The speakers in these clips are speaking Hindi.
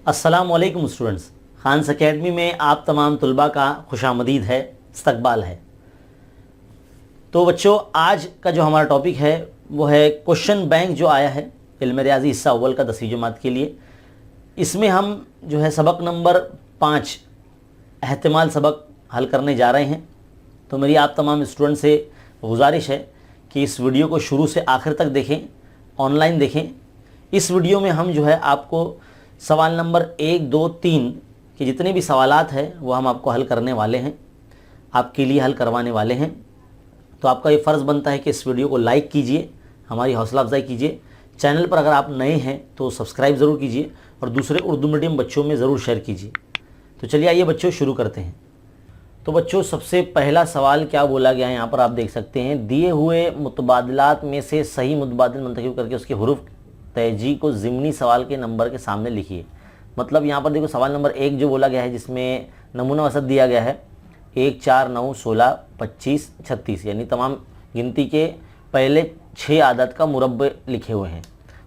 अस्सलामुअलैकुम स्टूडेंट्स, खान्स अकेडमी में आप तमाम तुलबा का खुशामदीद है, इस्तकबाल है। तो बच्चों, आज का जो हमारा टॉपिक है वो है क्वेश्चन बैंक जो आया है इल्म रियाज़ी हिस्सा अव्वल का 10वीं जमात के लिए। इसमें हम जो है सबक नंबर 5 एहतिमाल सबक हल करने जा रहे हैं। तो मेरी आप तमाम स्टूडेंट से गुजारिश है कि इस वीडियो को शुरू से आखिर तक देखें, ऑनलाइन देखें। इस वीडियो में हम जो है आपको सवाल नंबर 1, 2, 3 के जितने भी सवालात हैं वो हम आपको हल करने वाले हैं, आपके लिए हल करवाने वाले हैं। तो आपका ये फ़र्ज़ बनता है कि इस वीडियो को लाइक कीजिए, हमारी हौसला अफजाई कीजिए। चैनल पर अगर आप नए हैं तो सब्सक्राइब ज़रूर कीजिए और दूसरे उर्दू मीडियम बच्चों में ज़रूर शेयर कीजिए। तो चलिए आइए बच्चों शुरू करते हैं। तो बच्चों, सबसे पहला सवाल क्या बोला गया है यहाँ पर आप देख सकते हैं। दिए हुए मुतबादलात में से सही मुतबादिल मुंतखब करके उसके हुरूफ तहजी को ज़िमनी सवाल के नंबर के सामने लिखिए। मतलब यहाँ पर देखो सवाल नंबर 1 जो बोला गया है जिसमें नमूना वसत दिया गया है 1, 4, 9, 16, 25, 36, यानी तमाम गिनती के पहले 6 आदद का मुरब्बे लिखे हुए हैं।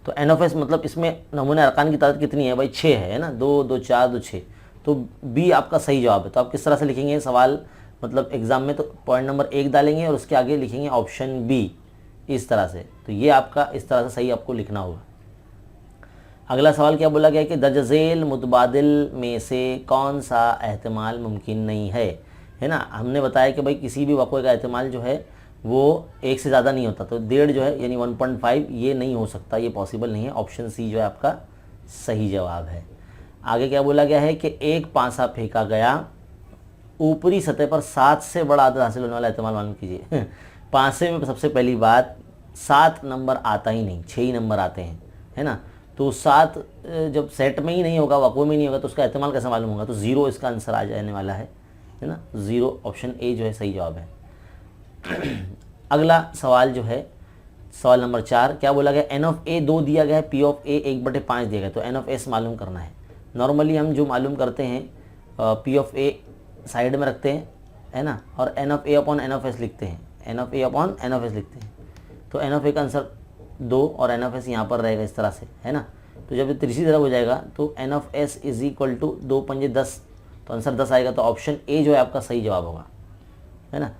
तो एन ऑफ एस मतलब इसमें नमूने अरकान की तादाद कितनी है भाई? 6 है ना, 2, 2, 4, 2, 6। तो बी आपका सही जवाब है। तो आप किस तरह से लिखेंगे सवाल, मतलब एग्ज़ाम में तो पॉइंट नंबर 1 डालेंगे और उसके आगे लिखेंगे ऑप्शन बी, इस तरह से। तो ये आपका इस तरह से सही आपको लिखना होगा। अगला सवाल क्या बोला गया कि दर्ज झेल मुतबादिल में से कौन सा एहतमाल मुमकिन नहीं है ना। हमने बताया कि भाई किसी भी वक़्वे का एहतमाल जो है वो 1 से ज़्यादा नहीं होता। तो 1.5 जो है यानी 1.5 ये नहीं हो सकता, ये पॉसिबल नहीं है। ऑप्शन सी जो है आपका सही जवाब है। आगे क्या बोला गया है कि एक पासा फेंका गया, ऊपरी सतह पर 7 से बड़ा आदद हासिल होने वाला एहतमाल मालूम कीजिए। पासे में सबसे पहली बात 7 नंबर आता ही नहीं, 6 ही नंबर आते हैं, है ना। तो 7 जब सेट में ही नहीं होगा, वक़्वे में नहीं होगा, तो उसका एहतमाल कैसे मालूम होगा? तो 0 इसका आंसर आ जाने वाला है ना। 0 ऑप्शन ए जो है सही जवाब है। अगला सवाल जो है सवाल नंबर 4 क्या बोला गया? एन ऑफ ए 2 दिया गया है, पी ऑफ ए 1/5 दिया गया। तो एन ऑफ एस मालूम करना है। नॉर्मली हम जो मालूम करते हैं पी ऑफ ए साइड में रखते हैं, है ना, और N of A upon N of S लिखते हैं, N of A upon N of S लिखते हैं। तो एन ऑफ ए का आंसर 2 और एन ऑफ एस यहाँ पर रहेगा इस तरह से, है ना। तो जब ये तीसरी तरफ हो जाएगा तो N of S is equal to 2 पंजे 10, तो आंसर 10 आएगा। तो ऑप्शन ए जो है आपका सही जवाब होगा, है ना।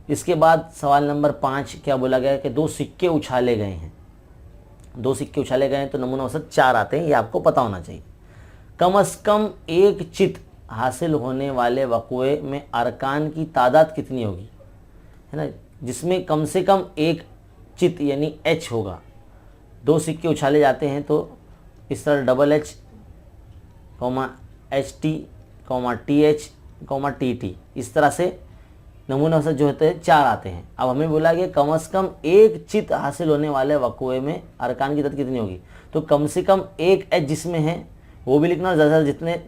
इसके बाद सवाल नंबर 5 क्या बोला गया है कि 2 सिक्के उछाले गए हैं। 2 सिक्के उछाले गए हैं तो नमूना औसत 4 आते हैं, ये आपको पता होना चाहिए। कम से कम एक चित हासिल होने वाले वक़्वे में अरकान की तादाद कितनी होगी, है ना, जिसमें कम से कम एक चित यानी एच होगा। 2 सिक्के उछाले जाते हैं तो इस तरह HH, HT, TH, TT, इस तरह से नमूना औसत जो होते हैं 4 आते हैं। अब हमें बोला गया कम से कम एक चित हासिल होने वाले वक़्वे में अरकान की तादाद कितनी होगी। तो कम से कम एक एच जिसमें है वो भी लिखना, ज़्यादा जितने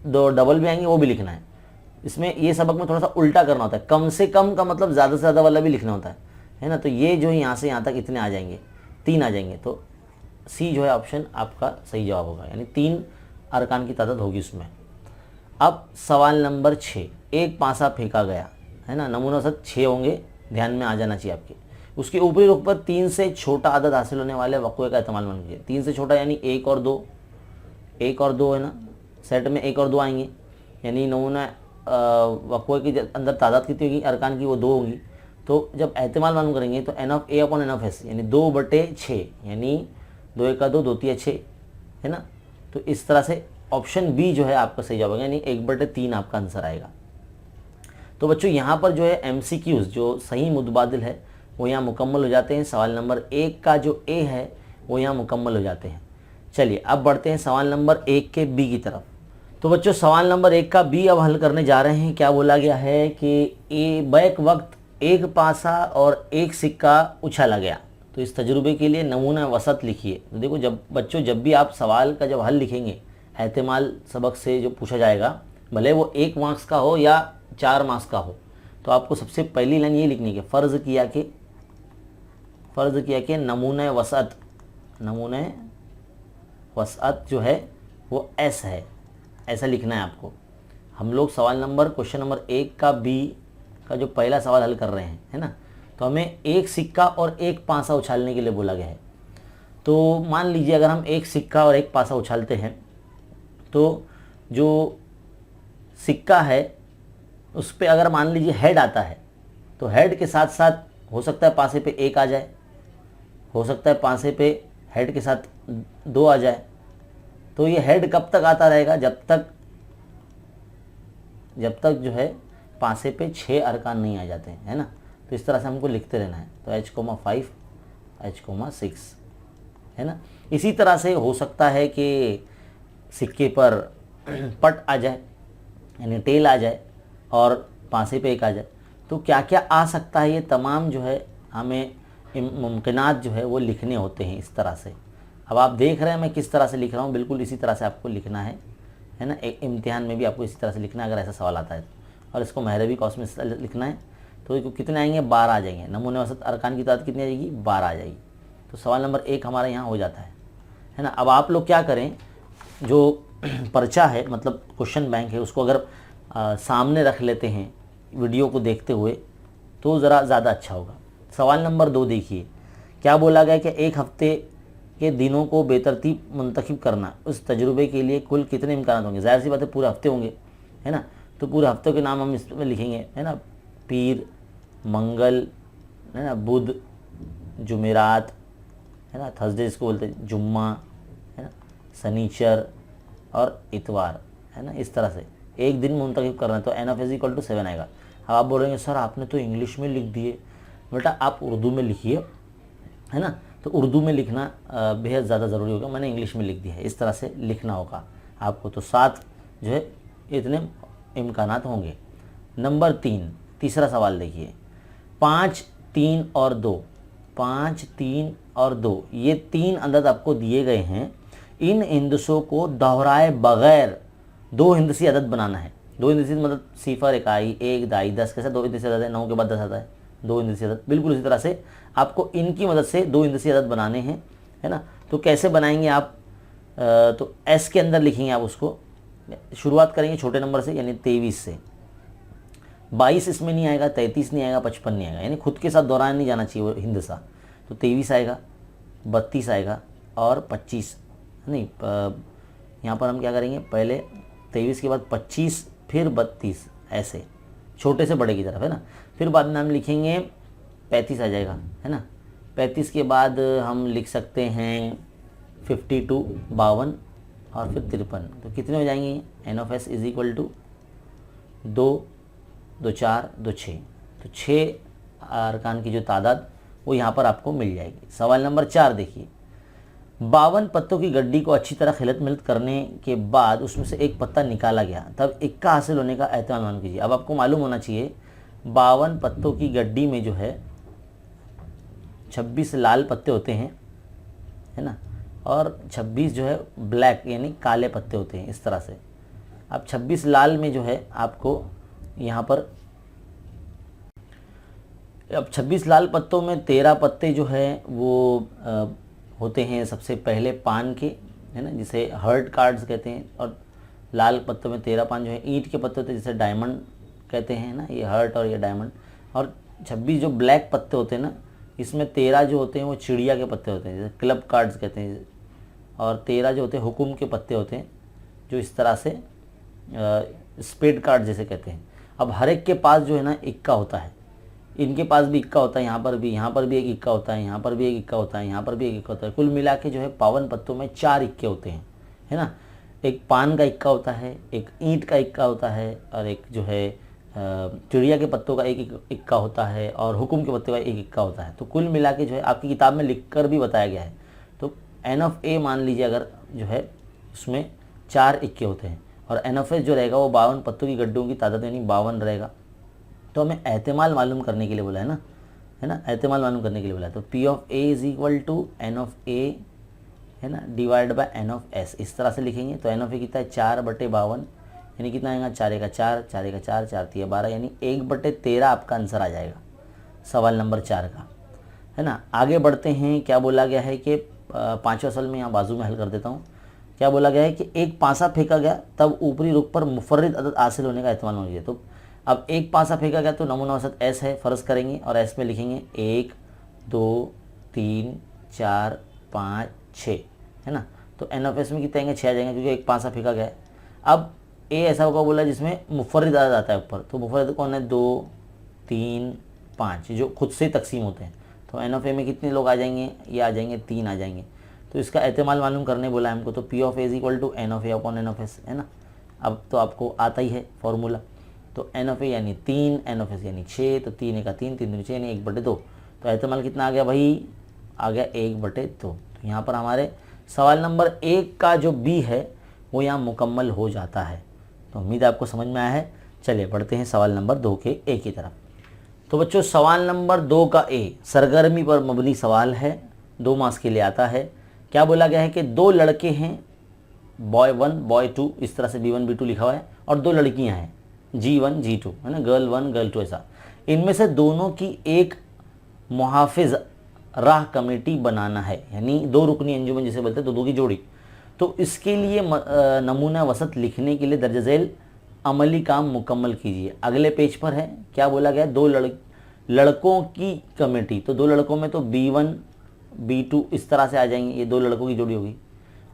2 डबल भी आएंगे वो भी लिखना है। इसमें ये सबक में थोड़ा सा उल्टा करना होता है, कम से कम का मतलब ज़्यादा से ज़्यादा वाला भी लिखना होता है ना। तो ये जो है यहाँ से यहाँ तक इतने आ जाएंगे, 3 आ जाएंगे। तो सी जो है ऑप्शन आपका सही जवाब होगा, यानी 3 अरकान की तादाद होगी उसमें। अब सवाल नंबर 6, एक पासा फेंका गया, है ना, नमूना औसत 6 होंगे, ध्यान में आ जाना चाहिए आपके। उसके ऊपरी रुख पर 3 से छोटा आदद हासिल होने वाले वक़्वे का एहतमाल मान लीजिए। 3 से छोटा यानी 1 और 2, 1 और 2 है ना, सेट में 1 और 2 आएंगे, यानी नमूना वक़्वे के अंदर तादाद कितनी होगी अरकान की? वो 2 होगी। तो जब एहतमाल मालूम करेंगे तो N of A upon N of S यानी 2/6, यानी 2 1 2, 2 3 6, है ना। तो इस तरह से ऑप्शन बी जो है आपका सही जवाब होगा, यानी 1/3 आपका आंसर आएगा। तो बच्चों यहाँ पर जो है MCQs जो सही मुतबादिल है वो यहाँ मुकम्मल हो जाते हैं। सवाल नंबर 1 का जो ए है वो यहाँ मुकम्मल हो जाते हैं। चलिए अब बढ़ते हैं सवाल नंबर 1 के बी की तरफ। तो बच्चों सवाल नंबर 1 का बी अब हल करने जा रहे हैं। क्या बोला गया है कि बैक वक्त एक पासा और एक सिक्का उछाला गया। तो इस तजुर्बे के लिए नमूना वसत लिखिए। तो देखो जब भी आप सवाल का जब हल लिखेंगे एहतिमाल सबक से जो पूछा जाएगा, भले वो 1 मार्क्स का हो या 4 मार्क्स का हो, तो आपको सबसे पहली लाइन ये लिखनी है, फ़र्ज़ किया कि नमूना वसअत जो है वो एस है, ऐसा लिखना है आपको। हम लोग क्वेश्चन नंबर 1 का बी का जो पहला सवाल हल कर रहे हैं, है ना। तो हमें एक सिक्का और एक पासा उछालने के लिए बोला गया है। तो मान लीजिए अगर हम एक सिक्का और एक पासा उछालते हैं तो जो सिक्का है उस पर अगर मान लीजिए हेड आता है तो हेड के साथ साथ हो सकता है पासे पे 1 आ जाए, हो सकता है पासे पे हेड के साथ 2 आ जाए। तो ये हेड कब तक आता रहेगा, जब तक जो है पासे पे 6 अरकान नहीं आ जाते हैं, है ना। तो इस तरह से हमको लिखते रहना है। तो H,5 H,6, है ना। इसी तरह से हो सकता है कि सिक्के पर पट आ जाए यानी टेल आ जाए और पासे पे 1 आ जाए। तो क्या क्या आ सकता है, ये तमाम जो है हमें मुमकिनात जो है वो लिखने होते हैं इस तरह से। अब आप देख रहे हैं मैं किस तरह से लिख रहा हूँ, बिल्कुल इसी तरह से आपको लिखना है ना। एक इम्तिहान में भी आपको इसी तरह से लिखना है अगर ऐसा सवाल आता है तो। और इसको महरबी कौस में लिखना है तो कितने आएंगे, 12 आ जाएंगे। नमूने औसत अरकान की तादाद कितनी आ जाएगी, 12 आ जाएगी। तो सवाल नंबर 1 हमारा यहाँ हो जाता है ना। अब आप लोग क्या करें, जो पर्चा है मतलब क्वेश्चन बैंक है उसको अगर सामने रख लेते हैं वीडियो को देखते हुए तो ज़रा ज़्यादा अच्छा होगा। सवाल नंबर 2 देखिए, क्या बोला गया कि एक हफ्ते के दिनों को बेतरतीब मुंतखब करना, उस तजुर्बे के लिए कुल कितने इम्कान होंगे। ज़ाहिर सी बात है पूरे हफ्ते होंगे, है ना। तो पूरे हफ्ते के नाम हम इसमें लिखेंगे, है ना। पीर, मंगल, है ना, बुध, जुमेरात, है ना, थर्सडे इसको बोलते हैं, जुम्मा, है ना, शनिचर और इतवार, है ना। इस तरह से एक दिन मुंतखब करना है तो n=7 आएगा। अब आप बोलेंगे सर आपने तो इंग्लिश में लिख दिए। बेटा आप उर्दू में लिखिए, है ना। तो उर्दू में लिखना बेहद ज़्यादा ज़रूरी होगा, मैंने इंग्लिश में लिख दिया है, इस तरह से लिखना होगा आपको। तो 7 जो है इतने इम्कानात होंगे। नंबर 3, तीसरा सवाल देखिए, 5, 3 और 2, 5, 3 और 2 ये 3 अदद आपको दिए गए हैं। इन हिंदसों को दोहराए बगैर 2 हिंदसी अदद बनाना है। 2 हिंदसी मतलब 0, इकाई, 1, दाई, 10 कैसे 2 हिंदसी अदद है, 9 के बाद 10 आता है, 2 हिंदसी अदद। बिल्कुल इसी तरह से आपको इनकी मदद से 2 हिंदसी अदद बनाने हैं, है ना। तो कैसे बनाएंगे आप, तो एस के अंदर लिखेंगे आप उसको। शुरुआत करेंगे छोटे नंबर से यानी 23 से। 22 इसमें नहीं आएगा, 33 नहीं आएगा, 55 नहीं आएगा, यानी खुद के साथ दोहराया नहीं जाना चाहिए वो हिंदसा। तो 23 आएगा, 32 आएगा और 25 नहीं। यहाँ पर हम क्या करेंगे, पहले 23 के बाद 25 फिर 32, ऐसे छोटे से बड़े की तरफ, है ना। फिर बाद में हम लिखेंगे 35 आ जाएगा, है ना। 35 के बाद हम लिख सकते हैं 52, 52 और फिर 53। तो कितने हो जाएंगे, n(s) = 2, 2, 4, 2, 6। तो 6 अरकान की जो तादाद वो यहाँ पर आपको मिल जाएगी। सवाल नंबर 4 देखिए, 52 पत्तों की गड्डी को अच्छी तरह खिलत मिलत करने के बाद उसमें से एक पत्ता निकाला गया, तब इक्का हासिल होने का एहतिमाल मालूम कीजिए। अब आपको मालूम होना चाहिए 52 पत्तों की गड्डी में जो है 26 लाल पत्ते होते हैं, है ना, और 26 जो है ब्लैक यानी काले पत्ते होते हैं, इस तरह से। अब 26 लाल में जो है आपको यहाँ पर, अब 26 लाल पत्तों में 13 पत्ते जो है वो होते हैं सबसे पहले पान के, है ना, जिसे हर्ट कार्ड्स कहते हैं। और लाल पत्तों में 13 पान जो है ईंट के पत्ते होते हैं, जिसे डायमंड कहते हैं ना, ये हर्ट और ये डायमंड। और 26 जो ब्लैक पत्ते होते हैं ना, इसमें 13 जो होते हैं वो चिड़िया के पत्ते होते हैं, जैसे क्लब कार्ड्स कहते हैं। और 13 जो होते हैं हुकुम के पत्ते होते हैं, जो इस तरह से स्पेड कार्ड जैसे कहते हैं। अब हर एक के पास जो है ना इक्का होता है, इनके पास भी इक्का होता है, यहाँ पर भी एक इक्का होता है, यहाँ पर भी एक इक्का होता है, यहाँ पर भी एक इक्का होता है। कुल मिला के जो है 52 पत्तों में 4 इक्के होते हैं, है ना। एक पान का इक्का होता है, एक ईंट का इक्का होता है, और एक जो है चिड़िया के पत्तों का एक इक्का होता है, और हुकुम के पत्ते का एक इक्का होता है। तो कुल मिला के जो है आपकी किताब में लिख कर भी बताया गया है। तो n(a) मान लीजिए अगर जो है उसमें 4 इक्के होते हैं, और n(s) जो रहेगा वो 52 पत्तों की गड्ढों की तादाद यानी 52 रहेगा। तो हमें एहतिमाल मालूम करने के लिए बोला है ना, एहतिमाल मालूम करने के लिए बोला है। तो P(a) = n(a), है ना, डिवाइड बाय n(s), इस तरह से लिखेंगे। तो n(a) कितना है, 4/52 यानी कितना आएगा, 4 का 4, 4 का 4, 4 3 12 यानी 1/13 आपका आंसर आ जाएगा सवाल नंबर 4 का, है ना। आगे बढ़ते हैं। क्या बोला गया है कि 5वां सवाल में यहाँ बाजू में हल कर देता हूँ। क्या बोला गया है कि एक पासा फेंका गया तब ऊपरी रुख पर मुफर्रिद अदद हासिल होने का एहतिमाल होना चाहिए। तो अब एक पासा फेंका गया तो नमूना औसत S है, फ़र्ज़ करेंगे, और S में लिखेंगे 1, 2, 3, 4, 5, 6, है ना। तो n(s) में कितने आएंगे, 6 आ जाएंगे, क्योंकि एक पासा फेंका गया है। अब ए ऐसा वक्वा बोला जिसमें मुफर्रिद अदद आता है ऊपर, तो मुफर्रिद कौन है, 2 3 5 जो खुद से तकसीम होते हैं। तो एन ऑफ ए में कितने लोग आ जाएंगे, ये आ जाएंगे 3 आ जाएंगे। तो इसका एहतमाल मालूम करने बोला है हमको, तो P of A is equal to N of A upon N of S, है ना। अब तो आपको आता ही है फॉर्मूला, तो एन ऑफ ए यानी 3, एन ऑफ एस यानी 6, तो 3 एक 3, 3 दूनी 6 यानी 1/2। तो एहतमाल कितना आ गया भाई, आ गया 1/2। तो यहाँ पर हमारे सवाल नंबर 1 का जो बी है वो यहाँ मुकम्मल हो जाता है। तो उम्मीद है आपको समझ में आया है। चलिए बढ़ते हैं सवाल नंबर 2 के ए की तरफ। तो बच्चों सवाल नंबर 2 का ए सरगर्मी पर मबनी सवाल है, 2 मार्क्स के लिए आता है। क्या बोला गया है कि 2 लड़के हैं, बॉय 1 बॉय 2, इस तरह से B1 B2 लिखा हुआ है, और 2 लड़कियां हैं G1 G2, है ना, गर्ल 1 गर्ल 2 ऐसा। इनमें से दोनों की एक मुहाफिज राह कमेटी बनाना है, यानी 2 रुकनी अंजुमन जिसे बोलते हैं, 2 की जोड़ी। तो इसके लिए नमूना वसत लिखने के लिए दर्ज झेल अमली काम मुकम्मल कीजिए। अगले पेज पर है, क्या बोला गया, 2 लड़कों की कमेटी। तो 2 लड़कों में तो B1 B2 इस तरह से आ जाएंगे, ये 2 लड़कों की जोड़ी होगी,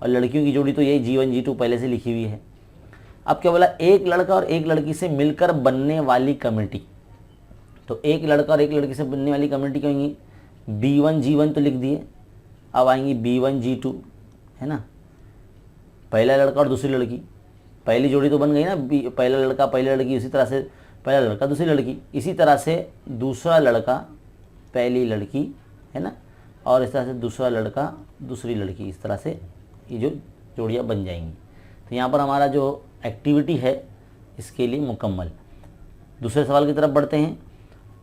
और लड़कियों की जोड़ी तो यही G1 G2 पहले से लिखी हुई है। अब क्या बोला, एक लड़का और एक लड़की से मिलकर बनने वाली कमेटी। तो एक लड़का और एक लड़की से बनने वाली कमेटी क्या होंगी, B1 G1 तो लिख दिए, अब आएंगी B1 G2, है ना, पहला लड़का और दूसरी लड़की, पहली जोड़ी तो बन गई ना, पहला लड़का पहली लड़की, उसी तरह से पहला लड़का दूसरी लड़की, इसी तरह से दूसरा लड़का पहली लड़की, है ना, और इस तरह से दूसरा लड़का दूसरी लड़की, इस तरह से ये जो जोड़ियाँ बन जाएंगी। तो यहाँ पर हमारा जो एक्टिविटी है इसके लिए मुकम्मल। दूसरे सवाल की तरफ बढ़ते हैं।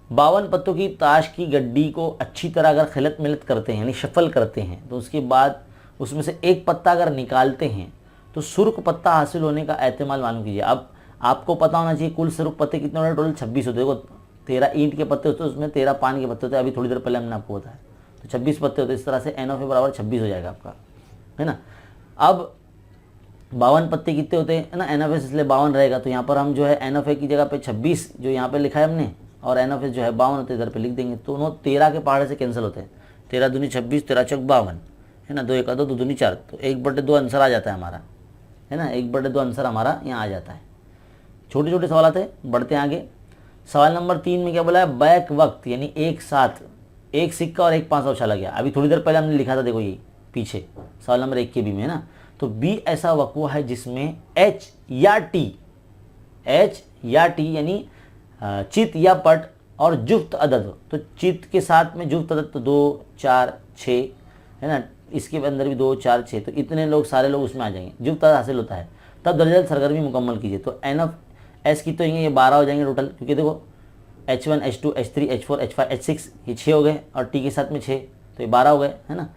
52 पत्तों की ताश की गड्डी को अच्छी तरह अगर खिलत मिलत करते हैं, यानी शफल करते हैं, तो उसके बाद उसमें से एक पत्ता अगर निकालते हैं तो सुर्ख पत्ता हासिल होने का एहतमाल मालूम कीजिए। अब आपको पता होना चाहिए कुल सुर्ख पत्ते कितने होते हैं, टोटल 26 होते हैं। देखो 13 ईंट के पत्ते होते हैं, उसमें 13 पान के पत्ते होते हैं, अभी थोड़ी देर पहले हमने आपको बताया, तो 26 पत्ते होते हैं। इस तरह से एन ऑफ ए बराबर 26 हो जाएगा आपका, है ना। अब 52 पत्ते कितने होते हैं, है ना, एन ऑफ एस इसलिए 52 रहेगा। तो यहाँ पर हम जो है एन ऑफ ए की जगह पे 26 जो यहाँ पे लिखा है हमने, और एन ऑफ एस जो है 52 होते हैं, इधर पे लिख देंगे। तो दोनों 13 के पहाड़े से कैंसिल होते हैं, 13 दूनी 26, 13 चौक 52, है ना, 2 1 2 2 दूनी 4, तो 1/2 आंसर आ जाता है हमारा, है ना, 1/2 आंसर हमारा यहाँ आ जाता है। छोटे छोटे सवाल आते हैं, बढ़ते हैं आगे। सवाल नंबर 3 में क्या बोला है, बैक वक्त यानी एक साथ एक सिक्का और एक 500 उछाला गया। अभी थोड़ी देर पहले हमने लिखा था, देखो ये पीछे सवाल नंबर 1 के बी में, है ना। तो बी ऐसा वक़्वा है जिसमें H या T यानी चित या पट और जुफ्त अदद। तो चित के साथ में जुफ्त अदद तो 2 4 6, है ना, इसके अंदर भी 2 4 6, तो इतने लोग सारे लोग उसमें आ जाएंगे, जुफ्त अदद हासिल होता है, तब दर्जा सरगर्मी मुकम्मल कीजिए। तो एन ऑफ एस की तो ये 12 हो जाएंगे टोटल, क्योंकि देखो H1 H2 H3 H4 H5 H6 ये 6 हो गए, और टी के साथ में 6, तो ये 12 हो गए, है ना।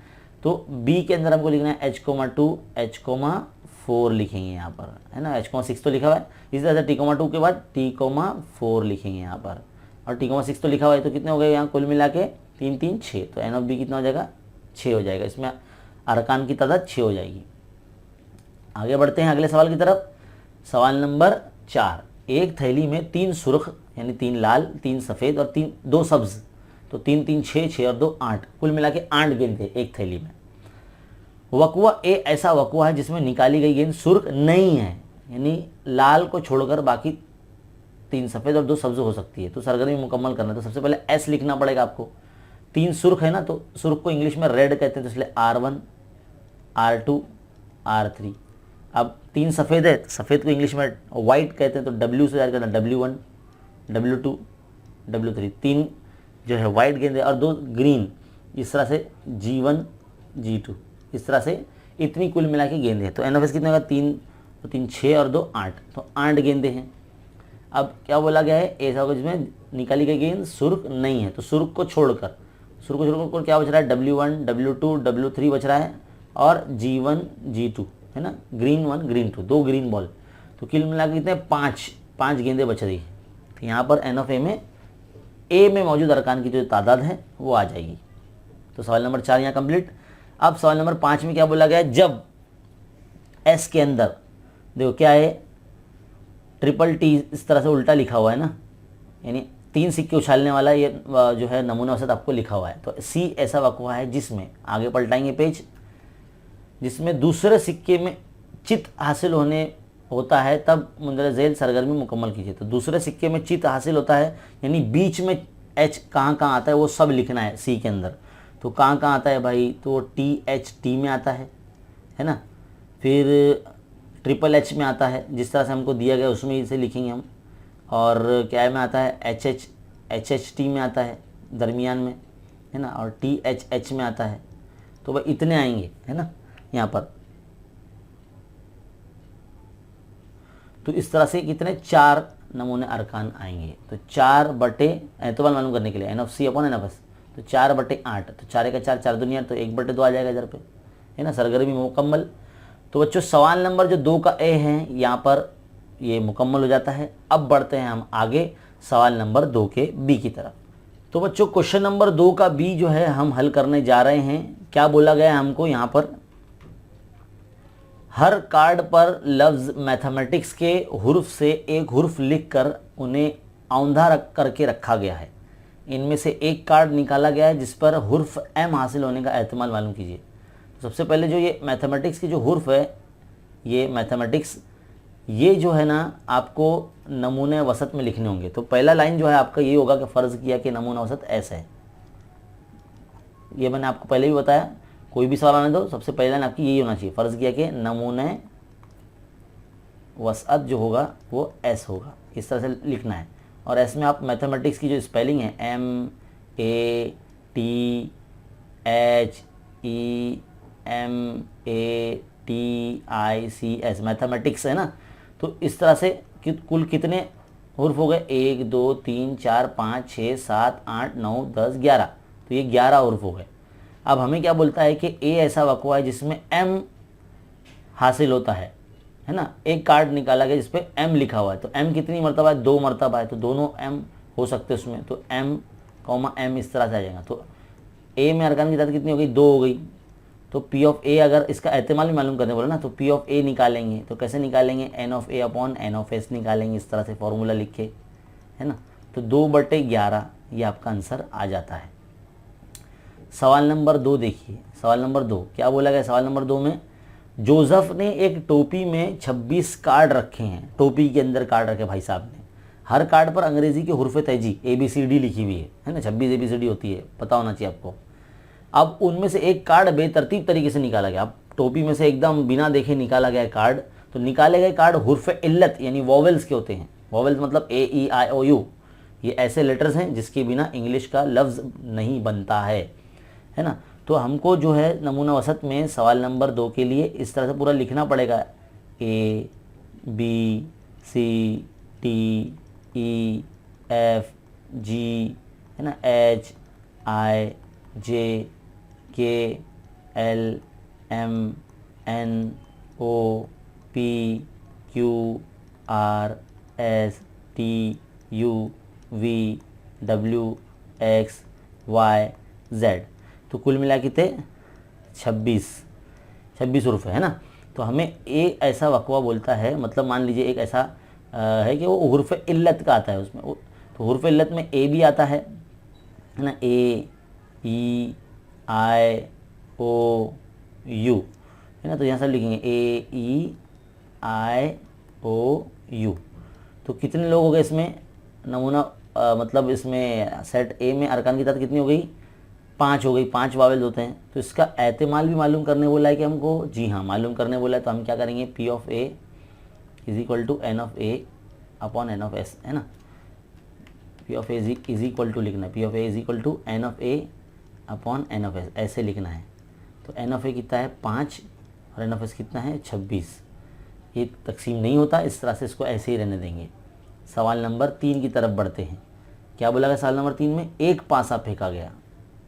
तो बी के अंदर हमको लिखना है H2 H4 लिखेंगे यहाँ पर, है ना, H6 तो लिखा हुआ है। इसी तरह से T2 के बाद T4 लिखेंगे यहाँ पर, और T6 तो लिखा हुआ है। तो कितने हो गए यहाँ कुल मिला के 3 3 6, तो एन ऑफ बी कितना हो जाएगा, 6 हो जाएगा। इसमें अरकान की तादाद 6 हो जाएगी। आगे बढ़ते हैं अगले सवाल की तरफ। सवाल नंबर 4, एक थैली में 3 सुर्ख यानी 3 लाल 3 सफ़ेद और 2 सब्ज़, तो 3 3 6 6 और 2 8, कुल मिला के 8 गेंद थे एक थैली में। वक़्वा ए ऐसा वक़्वा है जिसमें निकाली गई गेंद सुर्ख नहीं है, यानी लाल को छोड़कर बाकी 3 सफ़ेद और 2 सब्ज़ हो सकती है। तो सरगर्मी मुकम्मल करना है, तो सबसे पहले एस लिखना पड़ेगा आपको। 3 सुर्ख है ना, तो सुर्ख को इंग्लिश में रेड कहते हैं, तो इसलिए R1 R2 R3। अब 3 सफ़ेद है, सफ़ेद को इंग्लिश में वाइट कहते हैं, तो W से जारी करना, W1 W2 W3। 3 जो है वाइट गेंद है और 2 ग्रीन, इस तरह से G1 G2, इस तरह से इतनी कुल मिला के गेंदे हैं। तो एन ऑफ एस कितने होगा, 3 तो 3 6 और 2 8, तो 8 गेंदे हैं। अब क्या बोला गया है, ऐसा होगा जिसमें निकाली गई गेंद सुर्ख नहीं है, तो सुर्ख को छोड़कर क्या बच रहा है, W1 W2 W3 बच रहा है, और G1 G2, है ना, ग्रीन 1 ग्रीन 2, 2 ग्रीन बॉल, तो कुल मिला के कितने 5 गेंदें बच रही है। तो यहाँ पर एन ऑफ ए में मौजूद अरकान की जो तादाद है वो आ जाएगी। तो सवाल नंबर 4 यहाँ कंप्लीट। अब सवाल नंबर 5 में क्या बोला गया है, जब एस के अंदर देखो क्या है, ट्रिपल टी इस तरह से उल्टा लिखा हुआ है ना, यानी 3 सिक्के उछालने वाला ये जो है नमूना वसत आपको लिखा हुआ है। तो सी ऐसा वक़्वा है जिसमें, आगे पलटाएंगे पेज, जिसमें दूसरे सिक्के में चित हासिल होने होता है तब मुंदर झेल सरगर्मी मुकम्मल कीजिए। तो दूसरे सिक्के में चित हासिल होता है, यानी बीच में एच कहाँ कहाँ आता है वो सब लिखना है सी के अंदर। तो कहाँ कहाँ आता है भाई, तो टी एच टी में आता है ना, फिर ट्रिपल एच में आता है, जिस तरह से हमको दिया गया उसमें इसे लिखेंगे हम। और क्या में आता है, एच एच टी में आता है दरमियान में, है ना, और टी एच एच में आता है। तो भाई इतने आएंगे, है ना यहाँ पर। तो इस तरह से कितने, 4 नमूने अरकान आएंगे। तो 4 बटे एतबार मालूम करने के लिए N of C upon N of S, तो 4/8, तो 4 का 4 4 तो 1/2 आ जाएगा इधर पे, है ना, सरगर्मी मुकम्मल। तो बच्चों सवाल नंबर जो 2 का ए है यहाँ पर ये मुकम्मल हो जाता है। अब बढ़ते हैं हम आगे सवाल नंबर 2 के बी की तरफ। तो बच्चों क्वेश्चन नंबर 2 का बी जो है हम हल करने जा रहे हैं। क्या बोला गया है हमको यहाँ पर, हर कार्ड पर लफ्ज़ मैथमेटिक्स के हुर्फ से एक हुर्फ लिखकर उन्हें औंधा रख करके रखा गया है। इनमें से एक कार्ड निकाला गया है जिस पर हुर्फ एम हासिल होने का एहतमाल मालूम कीजिए। तो सबसे पहले जो ये मैथमेटिक्स की जो हुर्फ है, ये मैथमेटिक्स ये जो है ना आपको नमूने वसत में लिखने होंगे। तो पहला लाइन जो है आपका ये होगा कि फ़र्ज़ किया कि नमूना वसत ऐसा है। ये मैंने आपको पहले भी बताया, कोई भी सवाल आने दो सबसे पहले लाइन आपकी यही होना चाहिए, फ़र्ज़ किया कि नमूने वसअत जो होगा वो एस होगा, इस तरह से लिखना है। और एस में आप मैथमेटिक्स की जो स्पेलिंग है MEATHEMATICS मैथमेटिक्स है ना। तो इस तरह से कुल कितने हुर्फ हो गए, 1 2 3 4 5 6 7 8 9 10 11, तो ये 11 हुर्फ हो गए। अब हमें क्या बोलता है कि ए ऐसा वक़्वा है जिसमें एम हासिल होता है ना। एक कार्ड निकाला गया जिस पे एम लिखा हुआ है, तो एम कितनी मरतबा है, 2 मरतबा है, तो दोनों एम हो सकते हैं उसमें, तो एम कॉमा एम इस तरह से आ जाएगा। तो ए में अरकान की तादाद कितनी हो गई, 2 हो गई। तो पी ऑफ ए अगर इसका एहतमाल भी मालूम करने बोला ना, तो पी ऑफ ए निकालेंगे। तो कैसे निकालेंगे, N of A upon N of S निकालेंगे, इस तरह से फॉर्मूला लिख के, है ना। तो 2/11 ये आपका आंसर आ जाता है। सवाल नंबर 2 देखिए, सवाल नंबर 2 क्या बोला गया। सवाल नंबर 2 में जोसेफ ने एक टोपी में 26 कार्ड रखे हैं। टोपी के अंदर कार्ड रखे भाई साहब ने। हर कार्ड पर अंग्रेजी के हुर्फ तेजी ABCD लिखी हुई है ना, 26 ABCD होती है, पता होना चाहिए आपको। अब उनमें से एक कार्ड बेतरतीब तरीके से निकाला गया। अब टोपी में से एकदम बिना देखे निकाला गया कार्ड। तो निकाले गए कार्ड हुर्फ इल्लत यानी वॉवेल्स के होते हैं। वॉवेल्स मतलब AEIOU, ये ऐसे लेटर्स हैं जिसके बिना इंग्लिश का लफ्ज़ नहीं बनता है ना। तो हमको जो है नमूना वसत में सवाल नंबर 2 के लिए इस तरह से पूरा लिखना पड़ेगा, ABCDEFG, है ना, HIJKLMNOPQRSTUVWXYZ। तो कुल मिला के थे 26 हुर्फ है ना। तो हमें ए ऐसा वक़वा बोलता है, मतलब मान लीजिए एक ऐसा है कि वो हुर्फ इल्लत का आता है उसमें। तो हुर्फ इल्लत में ए भी आता है ना, AEIOU, है ना। तो यहाँ सब लिखेंगे AEIOU। तो कितने लोग हो गए इसमें नमूना, मतलब इसमें सेट ए में अरकान की तादाद कितनी हो गई, 5 हो गई। 5 वावेल्स होते हैं। तो इसका एहतमाल भी मालूम करने बोला है कि हमको, जी हाँ मालूम करने बोला है। तो हम क्या करेंगे, P of A is equal to N of A upon N of S, है ना। P of A is equal to लिखना है, P of A is equal to N of A upon N of S, ऐसे लिखना है। तो N ऑफ A कितना है 5 और N ऑफ S कितना है 26। ये तकसीम नहीं होता, इस तरह से इसको ऐसे ही रहने देंगे। सवाल नंबर 3 की तरफ बढ़ते हैं। क्या बोला गया सवाल नंबर 3 में, एक पासा फेंका गया।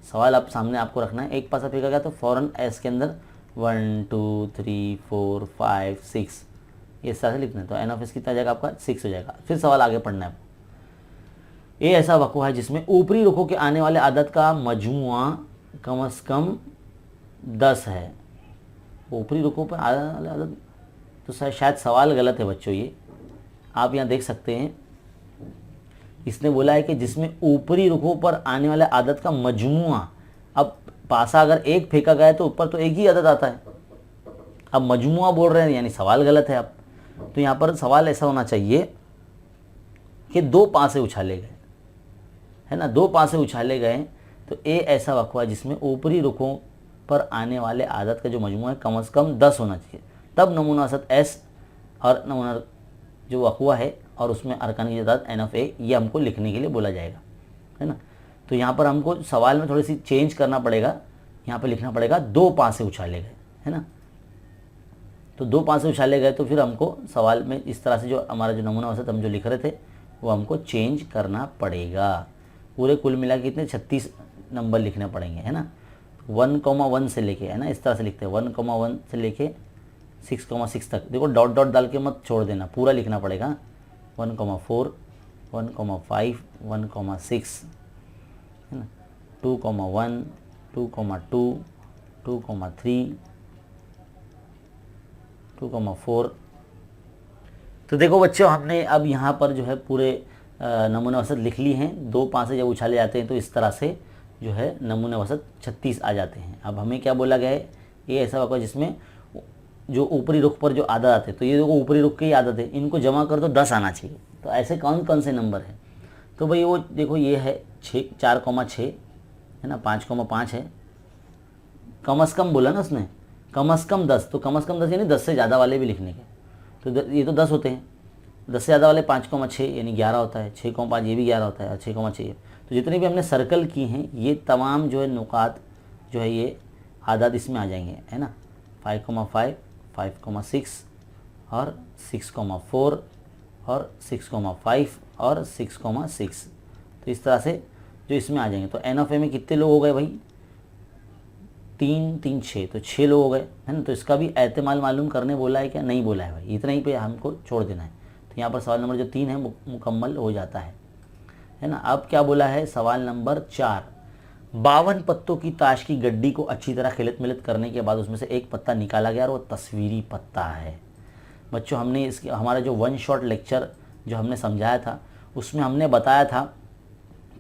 सवाल आप सामने आपको रखना है, एक पासा फेंका गया तो फ़ौरन एस के अंदर 1 2 3 4 5 6 ये इस तरह से लिखना है। तो एन ऑफ एस कितना जाएगा आपका 6 हो जाएगा। फिर सवाल आगे पढ़ना है। ये ऐसा वक़वा है जिसमें ऊपरी रुखों के आने वाले आदत का मजमुआ कम से कम 10 है। ऊपरी रुखों पर आने वाले आदत, तो शायद सवाल गलत है बच्चों। ये आप यहाँ देख सकते हैं, इसने बोला है कि जिसमें ऊपरी रुखों पर आने वाले आदत का मजमुआ। अब पासा अगर एक फेंका गया है तो ऊपर तो एक ही आदत आता है। अब मजमुआ बोल रहे हैं यानी सवाल गलत है। अब तो यहाँ पर सवाल ऐसा होना चाहिए कि 2 पासे उछाले गए, है ना, 2 पासे उछाले गए, तो ए ऐसा वक्फा जिसमें ऊपरी रुखों पर आने वाले आदत का जो मजमूआ है कम से कम 10 होना चाहिए, तब नमूना औसत एस और नमूना जो वक्फा है और उसमें अरकान की तादाद एन ऑफ ए, ये हमको लिखने के लिए बोला जाएगा, है ना। तो यहाँ पर हमको सवाल में थोड़ी सी चेंज करना पड़ेगा, यहाँ पर लिखना पड़ेगा 2 पासे उछाले गए, है ना। तो 2 पासे उछाले गए तो फिर हमको सवाल में इस तरह से जो हमारा जो नमूना औसत हम जो लिख रहे थे वो हमको चेंज करना पड़ेगा। पूरे कुल मिला के कितने 36 नंबर लिखने पड़ेंगे, है ना। 1,1 से लेके, है ना, इस तरह से लिखते हैं 1,1 से लेके 6,6 तक। देखो डॉट डॉट डाल के मत छोड़ देना, पूरा लिखना पड़ेगा। 1,4, 1,5, 1,6, है ना, 2,1, 2,2, 2,3, 2,4। तो देखो बच्चों, हमने अब यहाँ पर जो है पूरे नमूने औसत लिख ली हैं। 2 पासे जब उछाले जाते हैं तो इस तरह से जो है नमूने औसत 36 आ जाते हैं। अब हमें क्या बोला गया है, ये ऐसा होगा जिसमें जो ऊपरी रुख पर जो आदत आते हैं, तो ये देखो ऊपरी रुख की आदत है, इनको जमा कर तो 10 आना चाहिए। तो ऐसे कौन कौन से नंबर हैं, तो भाई वो देखो ये है 4,6, है ना, 5,5 है, कम से कम बोला ना उसने, कम से कम 10, तो कम से कम 10 यानी 10 से ज़्यादा वाले भी लिखने के, तो ये तो 10 होते हैं, 10 से ज़्यादा वाले 5,6 यानी 11 होता है, 6,5 ये भी 11 होता है और 6,6। तो जितने भी हमने सर्कल की हैं ये तमाम जो है नुकात जो है ये आदाद इसमें आ जाएंगे, है ना। 5,5, 5,6 और 6,4 और 6,5 और 6,6। तो इस तरह से जो इसमें आ जाएंगे। तो एन ऑफ ए में कितने लोग हो गए भाई, 3, 3, 6, तो 6 लोग हो गए, है ना। तो इसका भी एहतमाल मालूम करने बोला है क्या, नहीं बोला है भाई, इतना ही पे हमको छोड़ देना है। तो यहाँ पर सवाल नंबर जो 3 है मुकम्मल हो जाता है ना। अब क्या बोला है सवाल नंबर 4, 52 पत्तों की ताश की गड्डी को अच्छी तरह खिलत मिलत करने के बाद उसमें से एक पत्ता निकाला गया और वो तस्वीरी पत्ता है। बच्चों हमने इसके हमारा जो 1 शॉट लेक्चर जो हमने समझाया था उसमें हमने बताया था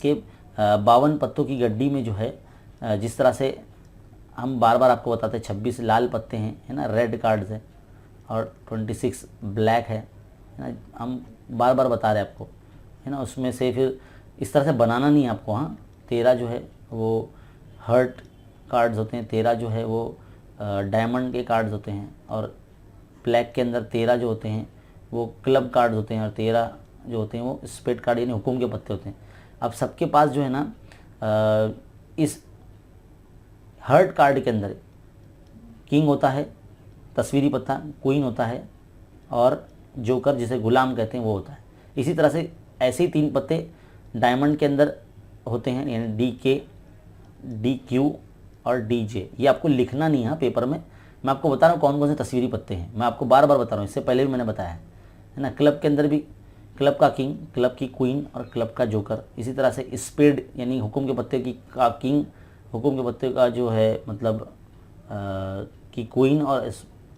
कि 52 पत्तों की गड्डी में जो है जिस तरह से हम बार बार आपको बताते हैं 26 लाल पत्ते हैं, है ना, रेड कार्ड्स है, और 26 ब्लैक है ना, हम बार बार बता रहे हैं आपको, है ना। उसमें से फिर इस तरह से बनाना नहीं है आपको, हाँ। 13 जो है वो हर्ट कार्ड्स होते हैं, 13 जो है वो डायमंड के कार्ड्स होते हैं, और ब्लैक के अंदर 13 जो होते हैं वो क्लब कार्ड्स होते हैं, और 13 जो होते हैं वो स्पेड कार्ड यानी हुकुम के पत्ते होते हैं। अब सबके पास जो है ना इस हर्ट कार्ड के अंदर किंग होता है, तस्वीरी पत्ता, क्वीन होता है, और जोकर जिसे गुलाम कहते हैं वो होता है। इसी तरह से ऐसे ही 3 पत्ते डायमंड के अंदर होते हैं, यानी DK, DQ और DJ। ये आपको लिखना नहीं है पेपर में, मैं आपको बता रहा हूँ कौन कौन से तस्वीरी पत्ते हैं, मैं आपको बार बार बता रहा हूँ, इससे पहले भी मैंने बताया है ना। क्लब के अंदर भी क्लब का किंग, क्लब की क्वीन और क्लब का जोकर। इसी तरह से स्पेड यानी हुकुम के पत्ते की का किंग, हुकुम के पत्ते का जो है मतलब की क्वीन और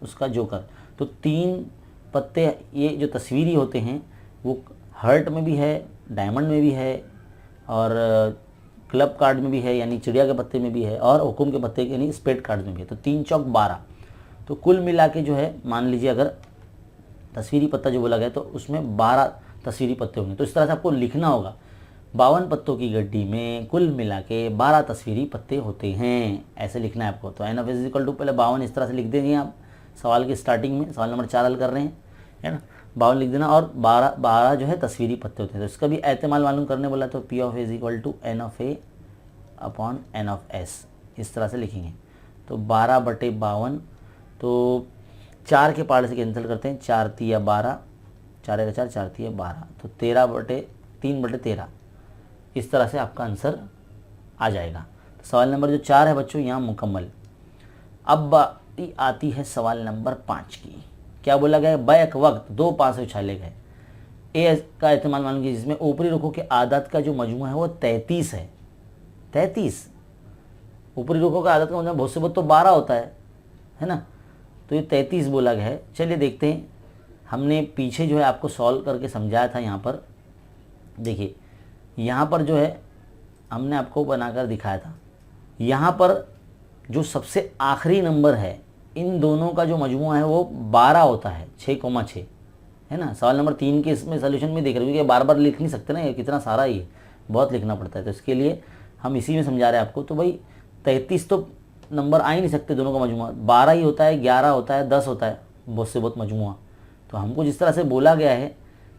उसका जोकर। तो 3 पत्ते ये जो तस्वीरी होते हैं वो हर्ट में भी है, डायमंड में भी है, और क्लब कार्ड में भी है यानी चिड़िया के पत्ते में भी है, और हुकुम के पत्ते यानी स्पेड कार्ड में भी है। तो 3 चौक 12, तो कुल मिला के जो है मान लीजिए अगर तस्वीरी पत्ता जो बोला गया तो उसमें 12 तस्वीरी पत्ते होंगे। तो इस तरह से आपको लिखना होगा 52 पत्तों की गड्डी में कुल मिला के 12 तस्वीरी पत्ते होते हैं, ऐसे लिखना है आपको। तो N of S equal to पहले 52 इस तरह से लिख देंगे आप सवाल की स्टार्टिंग में, सवाल नंबर 4 हल कर रहे हैं, है ना। 52 लिख देना, और 12 जो है तस्वीरी पत्ते होते हैं। तो इसका भी एहतमाल मालूम करने बोला, तो P of A is equal to N of A upon N of S, इस तरह से लिखेंगे। तो 12/52, तो 4 के पार्ट से कैंसिल करते हैं, 4 तिया 12, 4 का 4, 4 तिया 12, तो 13/3/13, इस तरह से आपका आंसर आ जाएगा। तो सवाल नंबर जो 4 है बच्चों यहाँ मुकम्मल। अब आती है सवाल नंबर 5 की। क्या बोला गया, बैक वक्त 2 पासे उछाले गए, ए का इस्तेमाल मान लीजिए जिसमें ऊपरी रुखों के आदत का जो मजमू है वो 33 है। 33 ऊपरी रुखों का आदत का मतलब बहुत से बहुत तो 12 होता है ना। तो ये 33 बोला गया है। चलिए देखते हैं, हमने पीछे जो है आपको सॉल्व करके समझाया था। यहाँ पर देखिए, यहाँ पर जो है हमने आपको बनाकर दिखाया था। यहाँ पर जो सबसे आखिरी नंबर है इन दोनों का जो मजमूआ है वो 12 होता है, 6,6, है ना। सवाल नंबर 3 के इसमें सोल्यूशन में देख रहे हो, क्योंकि बार बार लिख नहीं सकते ना, ये कितना सारा ये बहुत लिखना पड़ता है, तो इसके लिए हम इसी में समझा रहे हैं आपको। तो भाई 33 तो नंबर आ ही नहीं सकते दोनों का मजमुआ, 12 ही होता है, 11 होता है, 10 होता है, बहुत से बहुत मजमुआ। तो हमको जिस तरह से बोला गया है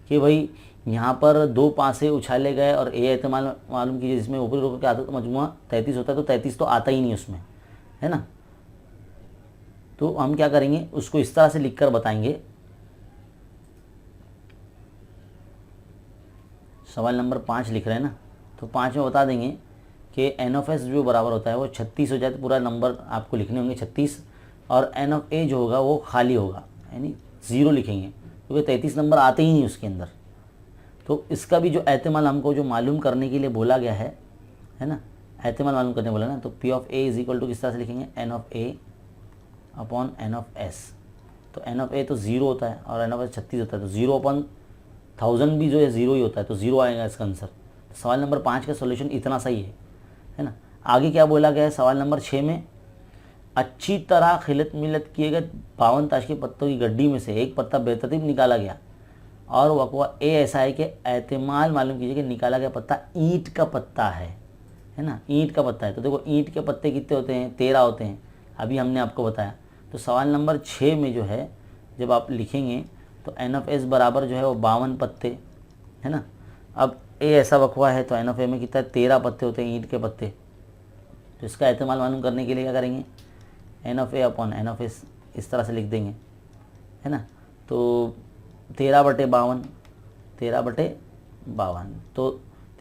कि भाई यहाँ पर 2 पासे उछाले गए और ए एहतमाल मालूम कीजिए जिसमें ऊपरी रुकों के आदत का मजमुआ 33 होता है, तो 33 तो आता ही नहीं उसमें, है ना। तो हम क्या करेंगे, उसको इस तरह से लिखकर बताएंगे। सवाल नंबर 5 लिख रहे हैं ना, तो 5 में बता देंगे कि एन ऑफ एस जो बराबर होता है वो 36 हो जाए, तो पूरा नंबर आपको लिखने होंगे 36, और एन ऑफ ए जो होगा वो खाली होगा, यानी 0 लिखेंगे, क्योंकि 33 नंबर आते ही नहीं उसके अंदर। तो इसका भी जो एहतमाल हमको जो मालूम करने के लिए बोला गया है ना, एहतमाल मालूम करने बोला ना, तो P of A is equal to किस तरह से लिखेंगे, N of A upon N of S. तो एन ऑफ ए तो 0 होता है और एन ऑफ एस 36 होता है, तो 0 अपॉन 1000 भी जो है 0 ही होता है, तो 0 आएगा इसका आंसर। तो सवाल नंबर 5 का सोल्यूशन इतना सही है ना। आगे क्या बोला गया है सवाल नंबर 6 में, अच्छी तरह खिलत मिलत किए गए 52 ताश के पत्तों की गड्डी में से एक पत्ता बेतरतीब निकाला गया और वक़वा ए ऐसा है कि एहतमाल मालूम कीजिए कि निकाला गया पत्ता ईंट का पत्ता है ना, ईंट का पत्ता है। तो देखो ईंट के पत्ते कितने होते हैं, 13 होते हैं, अभी हमने आपको बताया। तो सवाल नंबर 6 में जो है जब आप लिखेंगे तो एन ऑफ एस बराबर जो है वो 52 पत्ते, है ना। अब ए ऐसा वक़वा है तो एन ऑफ ए में कितना 13 पत्ते होते हैं ईंट के पत्ते। तो इसका एहतमाल मालूम करने के लिए क्या करेंगे, N of A upon N of S इस तरह से लिख देंगे, है ना। तो 13/52, 13/52, तो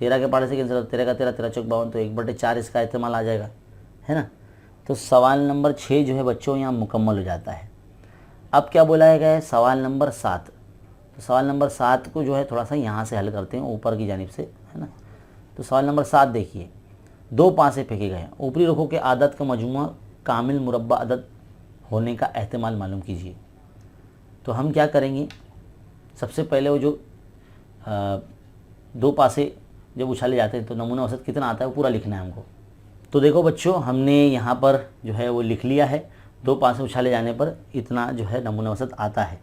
13 के पाड़े से कैंसिल, 13 का 13, 13 चौक 52, तो 1/4 इसका एहतमाल आ जाएगा, है ना। तो सवाल नंबर 6 जो है बच्चों यहाँ मुकम्मल हो जाता है। अब क्या बोला गया है सवाल नंबर 7। तो सवाल नंबर 7 को जो है थोड़ा सा यहाँ से हल करते हैं ऊपर की जानिब से, है ना। तो सवाल नंबर 7 देखिए, 2 पासे फेंके गए, ऊपरी रुखों के आदत का मजमुआ कामिल मुरब्बा अदद होने का एहतमाल मालूम कीजिए। तो हम क्या करेंगे, सबसे पहले वो जो 2 पासे जब उछाले जाते हैं तो नमूना औसत कितना आता है वो पूरा लिखना है हमको। तो देखो बच्चों हमने यहाँ पर जो है वो लिख लिया है, 2 पासे उछाले जाने पर इतना जो है नमूना औसत आता है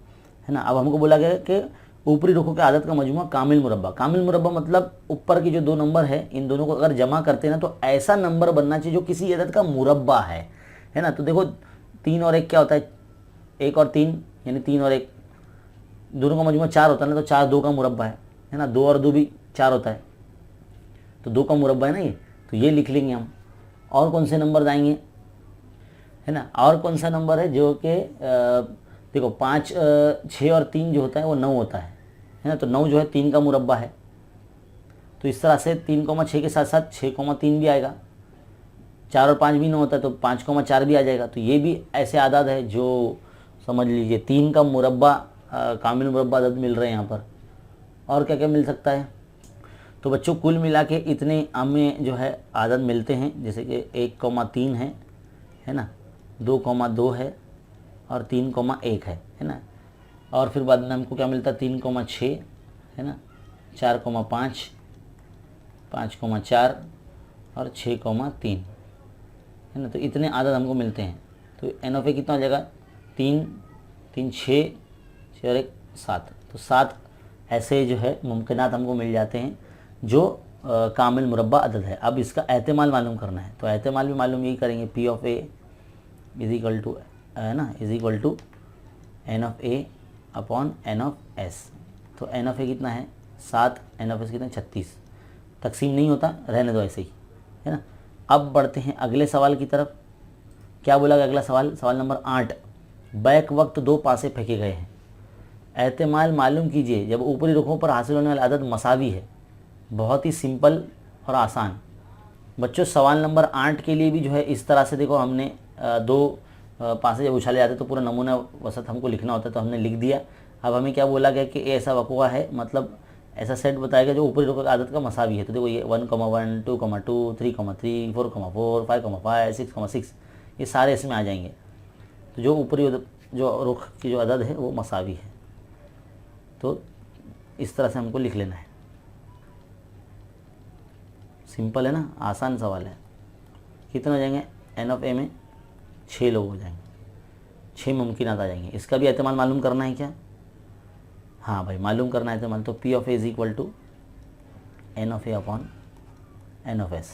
ना। अब हमको बोला गया कि ऊपरी रुखों के आदत का मजमुआ कामिल मुरब्बा, कामिल मुरब्बा मतलब ऊपर के जो 2 नंबर है इन दोनों को अगर जमा करते हैं ना तो ऐसा नंबर बनना चाहिए जो किसी अदद का मुरब्बा है ना। तो देखो 3 और 1 क्या होता है, 1 और 3 यानी 3 और 1 दोनों का मजमुआ 4 होता है ना, तो 4 2 का मुरब्बा है ना, 2 और 2 भी 4 होता है, तो 2 का मुरब्बा है ना ये, तो ये लिख लेंगे हम। और कौन से नंबर आएंगे, है ना, और कौन सा नंबर है जो कि देखो 5 6 और 3 जो होता है वो 9 होता है ना, तो 9 जो है 3 का मुरब्बा है। तो इस तरह से 3,6 के साथ साथ 6,3 भी आएगा, 4 और 5 भी 9 होता है तो 5,4 भी आ जाएगा। तो ये भी ऐसे आदाद है जो समझ लीजिए 3 का मुरब्बा कामिल मुरब्बा अदद मिल रहे हैं यहाँ पर। और क्या क्या मिल सकता है, तो बच्चों कुल मिला के इतने हमें जो है आदद मिलते हैं, जैसे कि 1,3 है ना, 2,2 है और 3,1 है ना। और फिर बाद में हमको क्या मिलता है 3,6 है ना, 4,5, 5,4 और 6,3 है ना। तो इतने आदद हमको मिलते हैं। तो एन ऑफ ए कितना हो जाएगा 3, 3 6, 6 और 1 7, तो 7 ऐसे जो है मुमकिनात हमको मिल जाते हैं जो कामिल मुरब्बा अदद है। अब इसका एहतमाल मालूम करना है, तो एहतमाल भी मालूम यही करेंगे, P of A is equal to है ना, is equal to N of A upon N of S. तो एन ऑफ ए कितना है 7, एन ऑफ एस कितना 36, तकसीम नहीं होता, रहने दो ऐसे ही, है ना। अब बढ़ते हैं अगले सवाल की तरफ। क्या बोला गया अगला सवाल, सवाल नंबर 8, बैक वक्त 2 पासे फेंके गए हैं, एहतमाल मालूम कीजिए जब ऊपरी रुखों पर हासिल होने वाला अदद मसावी है। बहुत ही सिंपल और आसान। बच्चों सवाल नंबर 8 के लिए भी जो है इस तरह से देखो हमने 2 पासे जब उछाले जाते तो पूरा नमूना वसत हमको लिखना होता है, तो हमने लिख दिया। अब हमें क्या बोला गया कि ऐसा वक़वा है, मतलब ऐसा सेट बताएगा जो ऊपरी रुखों की आदत का मसावी है। तो देखो ये 1,1, 2,2, 3,3, 4,4, 5,5, 6,6 ये सारे इसमें आ जाएंगे। तो जो ऊपरी जो रुख की जो अदद है वो मसावी है। तो इस तरह से हमको लिख लेना है। सिंपल है ना, आसान सवाल है। कितने हो जाएंगे, एन ऑफ ए में 6 लोग हो जाएंगे, 6 मुमकिनात आ जाएंगे। इसका भी एहतमाल मालूम करना है क्या, हाँ भाई मालूम करना है तो मान तो P of A is equal to N of A upon N of S.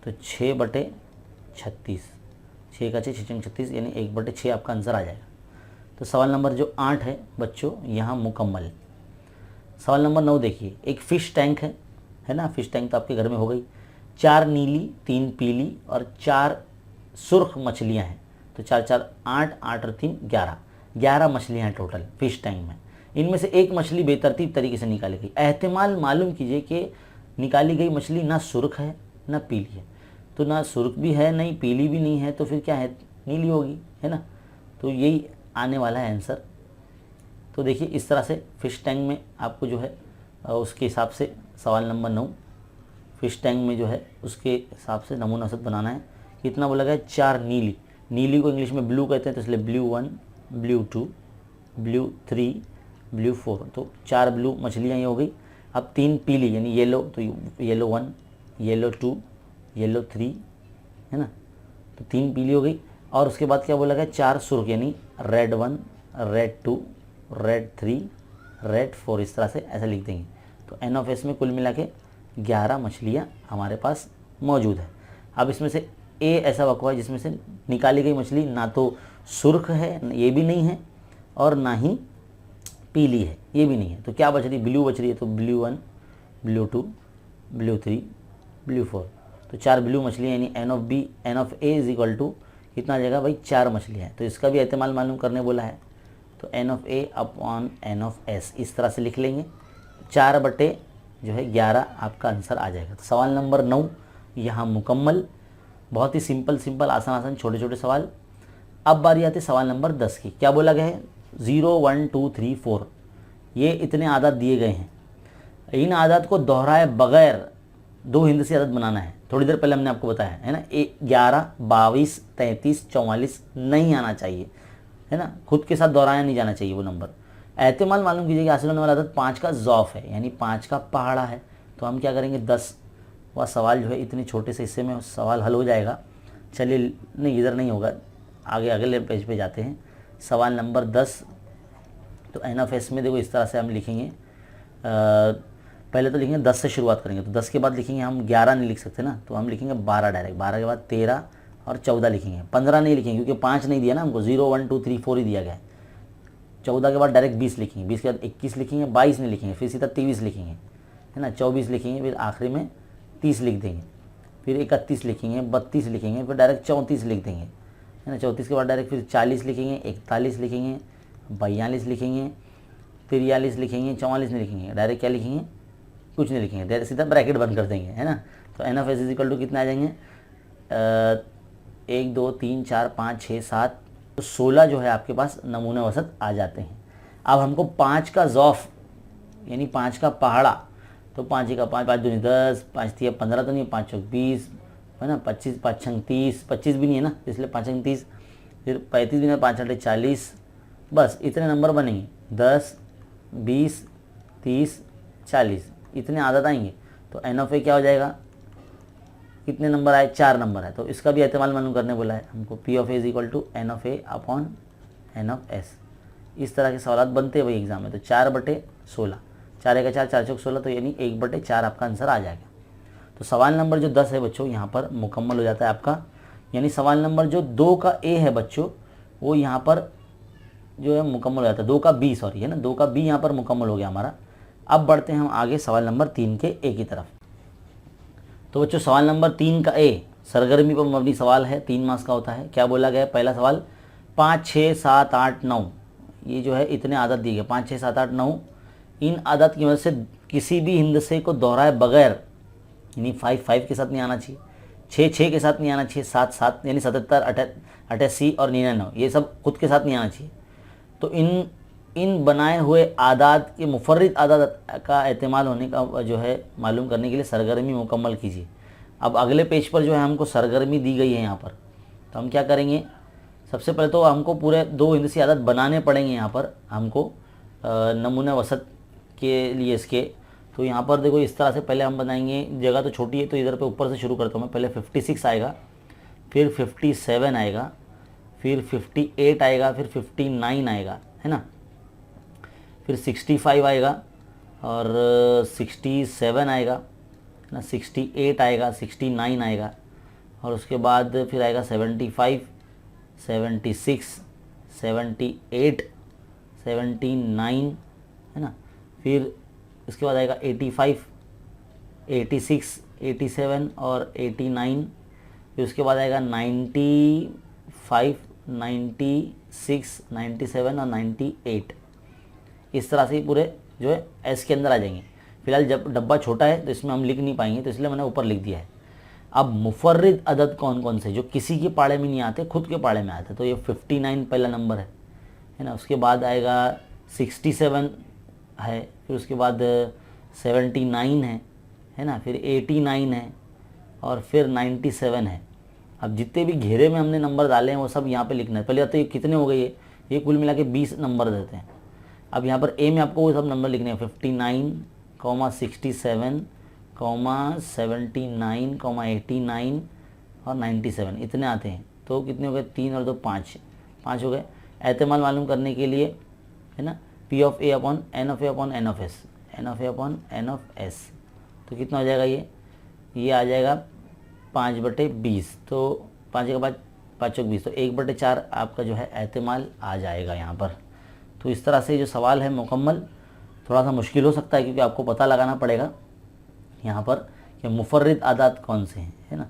तो 6/36, 6 का 6 6 36 यानी 1/6 आपका आंसर आ जाएगा। तो सवाल नंबर जो 8 है बच्चों यहाँ मुकम्मल। सवाल नंबर 9 देखिए, एक फ़िश टैंक है ना, फ़िश टैंक तो आपके घर में हो गई। 4 नीली 3 पीली और 4 सुर्ख मछलियाँ हैं। तो 4 4 8, 8 और 3 11, 11 मछलियाँ हैं टोटल फ़िश टैंक में। इनमें से एक मछली बेतरतीब तरीके से निकाली गई। एहतिमाल मालूम कीजिए कि निकाली गई मछली ना सुर्ख है ना पीली है। तो ना सुर्ख भी है नहीं पीली भी नहीं है, तो फिर क्या है, नीली होगी, है ना। तो यही आने वाला है आंसर। तो देखिए इस तरह से फ़िश टैंक में आपको जो है उसके हिसाब से सवाल नंबर 9 फ़िश टैंक में जो है उसके हिसाब से नमूना औसत बनाना है। कितना बोला गया, 4 नीली, नीली को इंग्लिश में ब्लू कहते हैं तो इसलिए ब्लू 1, ब्लू 2, ब्लू 3, ब्लू 4। तो 4 ब्लू मछलियाँ ये हो गई। अब 3 पीली यानी येलो, तो येलो 1, येलो 2, येलो 3, है ना। तो 3 पीली हो गई। और उसके बाद क्या बोला गया, 4 सुर्ख यानी रेड 1, रेड 2, रेड 3, रेड 4, इस तरह से ऐसा लिख देंगे। तो एन ऑफ एस में कुल मिला के 11 मछलियाँ हमारे पास मौजूद है। अब इसमें से ए ऐसा वक्वा है जिसमें से निकाली गई मछली ना तो सुर्ख है, ये भी नहीं है, और ना ही पीली है, ये भी नहीं है। तो क्या बच रही, ब्लू बच रही है। तो ब्लू 1, ब्लू 2, ब्लू 3, ब्लू 4। तो 4 ब्लू मछलियाँ यानी N of A is equal to कितना आ जाएगा भाई, 4 मछलियाँ हैं। तो इसका भी एहतिमाल मालूम करने बोला है। तो N of A upon N of S इस तरह से लिख लेंगे। 4/11 आपका आंसर आ जाएगा। तो सवाल नंबर 9 यहाँ मुकम्मल। बहुत ही सिंपल आसान छोटे छोटे सवाल। अब बारी आती है सवाल नंबर 10 की। क्या बोला गया है, 0 1 2 3 4 ये इतने आदत दिए गए हैं। इन आदत को दोहराए बगैर 2 हिंदसी आदत बनाना है। थोड़ी देर पहले हमने आपको बताया है ना, 11 22 33 44 नहीं आना चाहिए, है ना। खुद के साथ दोहराया नहीं जाना चाहिए वो नंबर। एहतिमाल मालूम कीजिए कि हासिल होने वाला आदत 5 का ज़ौफ़ है यानी 5 का पहाड़ा है। तो हम क्या करेंगे, 10 वह सवाल जो है इतने छोटे से हिस्से में सवाल हल हो जाएगा। चलिए नहीं इधर नहीं होगा, आगे अगले पेज पे जाते हैं। सवाल नंबर 10। तो एन ऑफ एस में देखो इस तरह से हम लिखेंगे। पहले तो लिखेंगे 10 से शुरुआत करेंगे। तो 10 के बाद लिखेंगे, हम 11 नहीं लिख सकते ना, तो हम लिखेंगे 12 डायरेक्ट। 12 के बाद 13 और 14 लिखेंगे। 15 नहीं लिखेंगे क्योंकि 5 नहीं दिया ना हमको, 0 1 2 3 4 ही दिया गया है। 14 के बाद डायरेक्ट 20 लिखेंगे। 20 के बाद 21 लिखेंगे। 22 नहीं लिखेंगे, फिर सीधा 23 लिखेंगे, है ना। 24 लिखेंगे, फिर आखिरी में 30 लिख देंगे। फिर 31 लिखेंगे, 32 लिखेंगे, फिर डायरेक्ट 34 लिख देंगे, है ना। 34 के बाद डायरेक्ट फिर 40 लिखेंगे, 41 लिखेंगे, 42 लिखेंगे, 43 लिखेंगे, 44 नहीं लिखेंगे, डायरेक्ट क्या लिखेंगे, कुछ नहीं लिखेंगे, डायरेक्ट सीधा ब्रैकेट बंद कर देंगे, है ना। तो N of S is equal to कितना आ जाएंगे, 1 2 3 4 5 6 7 तो 16 जो है आपके पास नमूने औसत आ जाते हैं। अब हमको 5 का ज़ौफ़ यानी 5 का पहाड़ा, तो 5 का 5 5 दूनी 10, 5 3 15 तो नहीं, 5 चौक 20, है ना। 25 5 छंग 30, 25 भी नहीं है ना इसलिए 5 छंग 30, फिर 35 भी नहीं, 5 8 40, बस इतने नंबर बनेंगे। 10 20 30 40 इतने आदत आएंगे। तो एन ऑफ ए क्या हो जाएगा, कितने नंबर आए, 4 नंबर है। तो इसका भी एहतिमाल मालूम करने बोला है हमको। P of A is equal to N of A upon N of S. इस तरह के सवाल बनते हैं वही एग्जाम में। तो 4/16, 4 1 4 4 चौक 16, तो यानी 1/4 आपका आंसर आ जाएगा। तो सवाल नंबर जो 10 है बच्चों यहाँ पर मुकम्मल हो जाता है आपका। यानी सवाल नंबर जो 2 का ए है बच्चों वो यहाँ पर जो है मुकम्मल हो जाता है। 2 का बी सॉरी, है ना, 2 का बी यहाँ पर मुकम्मल हो गया हमारा। अब बढ़ते हैं हम आगे सवाल नंबर 3 के ए की तरफ। तो बच्चों सवाल नंबर 3 का ए सरगर्मी पर मबनी सवाल है, 3 मार्क्स का होता है। क्या बोला गया है, पहला सवाल 5 6 7 8 9 ये जो है इतने आदत दिए गए, 5 6 7 8 9। इन आदत की वजह से किसी भी हिंदसे को दोहराए बगैर यानी 5 5 के साथ नहीं आना चाहिए, 6 6 के साथ नहीं आना चाहिए, 7 7 यानी 77 88 और 99 ये सब खुद के साथ नहीं आना चाहिए। तो इन बनाए हुए आदात के मुफर्रिद आदात का एहतिमाल होने का जो है मालूम करने के लिए सरगर्मी मुकम्मल कीजिए। अब अगले पेज पर जो है हमको सरगर्मी दी गई है यहाँ पर। तो हम क्या करेंगे, सबसे पहले तो हमको पूरे 2 हिंदसी आदत बनाने पड़ेंगे यहाँ पर हमको नमूने वसत के लिए इसके। तो यहाँ पर देखो इस तरह से पहले हम बनाएंगे, जगह तो छोटी है तो इधर पे ऊपर से शुरू करता हूँ मैं। पहले 56 आएगा, फिर 57 आएगा, फिर 58 आएगा, फिर 59 आएगा, है ना। फिर 65 आएगा और 67 आएगा ना, 68 आएगा, 69 आएगा और उसके बाद फिर आएगा 75, 76, 78, 79 है ना। फिर इसके बाद आएगा 85, 86, 87 और 89। फिर उसके बाद आएगा 95, 96, 97 और 98। इस तरह से ही पूरे जो है एस के अंदर आ जाएंगे। फिलहाल जब डब्बा छोटा है तो इसमें हम लिख नहीं पाएंगे, तो इसलिए मैंने ऊपर लिख दिया है। अब मुफर्रिद अदद कौन कौन से जो किसी के पाड़े में नहीं आते, खुद के पाड़े में आते, तो ये 59 पहला नंबर है ना। उसके बाद आएगा 67 है, फिर उसके बाद 79 है ना, फिर 89 है और फिर 97 है। अब जितने भी घेरे में हमने नंबर डाले हैं वो सब यहाँ पे लिखना है। पहले तो ये कितने हो गए, ये कुल मिला के 20 नंबर देते हैं। अब यहाँ पर ए में आपको वो सब नंबर लिखने हैं 59, 67, 79, 89 और 97 इतने आते हैं। तो कितने हो गए, 3 और 2 5 हो गए। एहतमाल मालूम करने के लिए है ना, P of A upon N of A upon N of S, N of A upon N of S, तो कितना हो जाएगा, ये आ जाएगा 5/20। तो 5 के बाद 5 चौक 20, तो 1/4 आपका जो है एहतमाल आ जाएगा यहाँ पर। तो इस तरह से जो सवाल है मुकम्मल, थोड़ा सा मुश्किल हो सकता है क्योंकि आपको पता लगाना पड़ेगा यहाँ पर कि मुफर्रिद आदात कौन से हैं, है ना।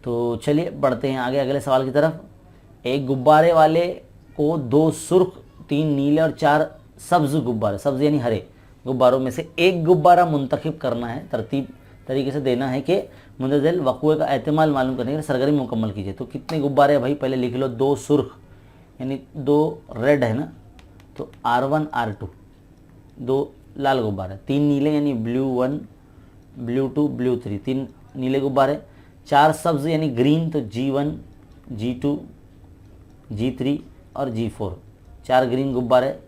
तो चलिए बढ़ते हैं आगे अगले सवाल की तरफ। एक गुब्बारे वाले को 2 सुर्ख, 3 नीले और 4 सब्ज़ गुब्बारे, सब्ज़ यानी हरे गुब्बारों में से एक गुब्बारा मुंतखब करना है, तरतीब तरीके से देना है कि मुंतज़िल वक़ूए का एहतमाल मालूम करने के लिए सरगर्मी मुकम्मल कीजिए। तो कितने गुब्बारे हैं भाई, पहले लिख लो। 2 सुर्ख यानी 2 रेड है ना, तो R1 R2, 2 लाल गुब्बारे। 3 नीले यानी ब्लू 1, ब्लू 2, ब्लू 3, 3 नीले गुब्बारे। 4 सब्ज़ यानी ग्रीन, तो G1, G2, G3 और G4, 4 ग्रीन गुब्बारे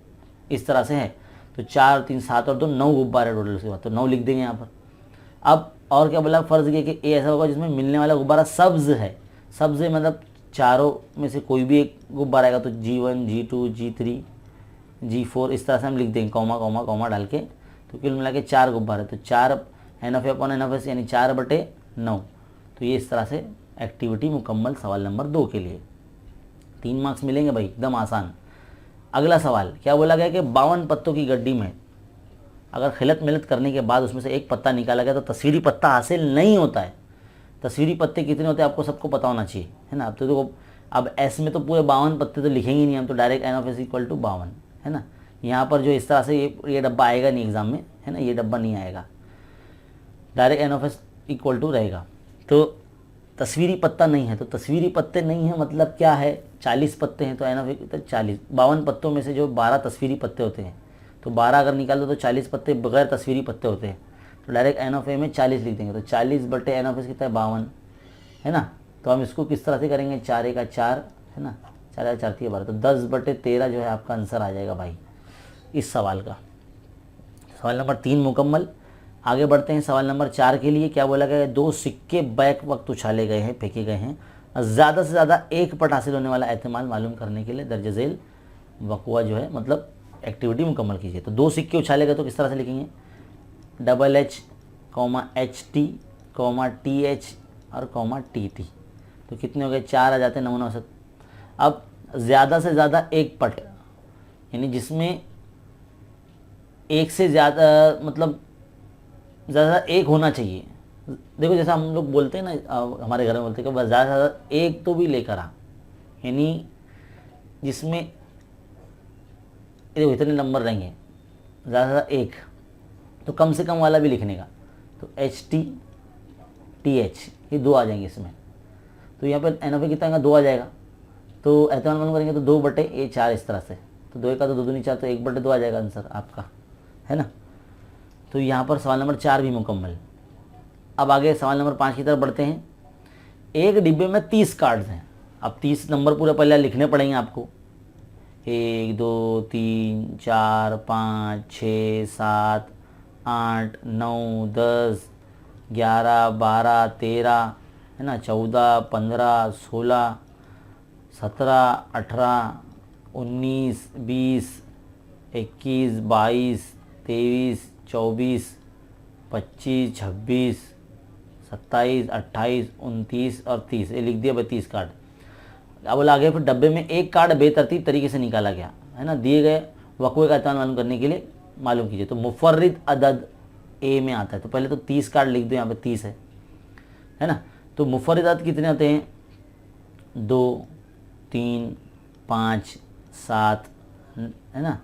इस तरह से है। तो 4, 3, 7 और 2 9 गुब्बारे टोटल। उसके बाद तो 9 लिख देंगे यहाँ पर। अब और क्या बोला, फ़र्ज़ किया कि ए ऐसा होगा जिसमें मिलने वाला गुब्बारा सब्ज़ है। सब्ज़ मतलब चारों में से कोई भी एक गुब्बारा आएगा, तो G1, G2, G3, G4 इस तरह से हम लिख देंगे कॉमा कॉमा कॉमा डाल के। तो कुल मिला के 4 गुब्बारे, तो 4 N of A upon N of S यानी 4/9। तो ये इस तरह से एक्टिविटी मुकम्मल सवाल नंबर 2 के लिए 3 मार्क्स मिलेंगे भाई, एकदम आसान। अगला सवाल क्या बोला गया कि 52 पत्तों की गड्डी में अगर खिलत मिलत करने के बाद उसमें से एक पत्ता निकाला गया तो तस्वीरी पत्ता हासिल नहीं होता है। तस्वीरी पत्ते कितने होते हैं आपको सबको पता होना चाहिए, है ना। अब तो देखो, अब एस में तो पूरे 52 पत्ते तो लिखेंगे नहीं हम, तो direct N of S equal to 52, है ना। यहाँ पर जो इस तरह से ये डब्बा आएगा नहीं एग्जाम में, है ना, ये डब्बा नहीं आएगा, direct N of S equal to रहेगा। तो तस्वीरी पत्ता नहीं है, तो तस्वीरी पत्ते नहीं है मतलब क्या है, 40 पत्ते हैं तो N ऑफ A 40, 52 पत्तों में से जो 12 तस्वीरी पत्ते होते हैं, तो 12 अगर निकाल दो तो 40 पत्ते बगैर तस्वीरी पत्ते होते हैं। तो डायरेक्ट N ऑफ A में 40 लिख देंगे, तो 40/N ऑफ S कितना है 52, है ना। तो हम इसको किस तरह से करेंगे, 4 × 4 है ना, 4 × 4 = 12, तो 10/13 जो है आपका आंसर आ जाएगा भाई इस सवाल का। सवाल नंबर 3 मुकम्मल। आगे बढ़ते हैं सवाल नंबर 4 के लिए। क्या बोला गया, 2 सिक्के बैक वक्त उछाले गए हैं, फेंके गए हैं, ज़्यादा से ज़्यादा 1 पट हासिल होने वाला एहतमाल मालूम करने के लिए दर्ज झेल वक़ुआ जो है मतलब एक्टिविटी मुकम्मल कीजिए। तो 2 सिक्के उछाले गए तो किस तरह से लिखेंगे, HH, HT, TH और TT। तो कितने हो गए, 4 आ जाते हैं, नमूना औसत। अब ज़्यादा से ज़्यादा 1 पट यानी जिसमें एक से ज़्यादा मतलब ज़्यादा एक होना चाहिए। देखो जैसा हम लोग बोलते हैं ना, हमारे घर में बोलते हैं कि बस ज़्यादा से ज़्यादा एक तो भी लेकर आ, यानी जिसमें देखो इतने नंबर रहेंगे, ज़्यादा से ज़्यादा एक, तो कम से कम वाला भी लिखने का। तो HT, TH ये 2 आ जाएंगे इसमें। तो यहाँ पर N ऑफ A कितना आएगा, 2 आ जाएगा। तो एहतमाल मालूम करेंगे तो 2/4 इस तरह से, तो 2 का तो 2 दूनी 4, तो 1/2 आ जाएगा आंसर आपका, है ना। तो यहाँ पर सवाल नंबर 4 भी मुकम्मल। अब आगे सवाल नंबर 5 की तरफ बढ़ते हैं। एक डिब्बे में 30 कार्ड्स हैं। अब 30 नंबर पूरे पहले लिखने पड़ेंगे आपको, 1 2 3 4 5 6 7 8 9 10 11 12 13 है ना, 14 15 16 17 18 19 20 21, 22, 23, 24, 25, 26, 27, 28, 29 और 30, ये लिख दिया 32 कार्ड। अब बोला आगे फिर डब्बे में एक कार्ड बेतरतीब तरीके से निकाला गया, है ना। दिए गए वक़्वे का एहतमाल मालूम करने के लिए मालूम कीजिए। तो मुफर्रिद अदद ए में आता है, तो पहले तो 30 कार्ड लिख दो, यहाँ पे 30 है ना। तो मुफर्रिद अदद कितने आते हैं? 2, 3, 5, 7, है ना।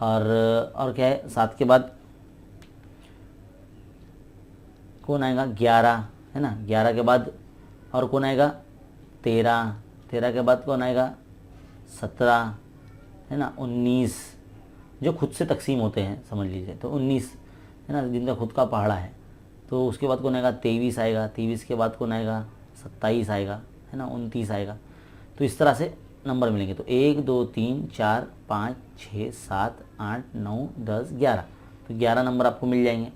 और क्या है 7 के बाद कौन आएगा? 11, है ना। 11 के बाद और कौन आएगा? 13, 13 के बाद कौन आएगा? 17, है ना। 19 जो खुद से तकसीम होते हैं समझ लीजिए, तो 19, है ना, जिनका खुद का पहाड़ा है। तो उसके बाद कौन आएगा? 23 आएगा। 23 के बाद कौन आएगा? 27 आएगा, है ना। 29 आएगा। तो इस तरह से नंबर मिलेंगे। तो 1, 2, 3, 4, 5, 6, 7, 8, 9, 10, 11, तो 11 नंबर आपको मिल जाएंगे।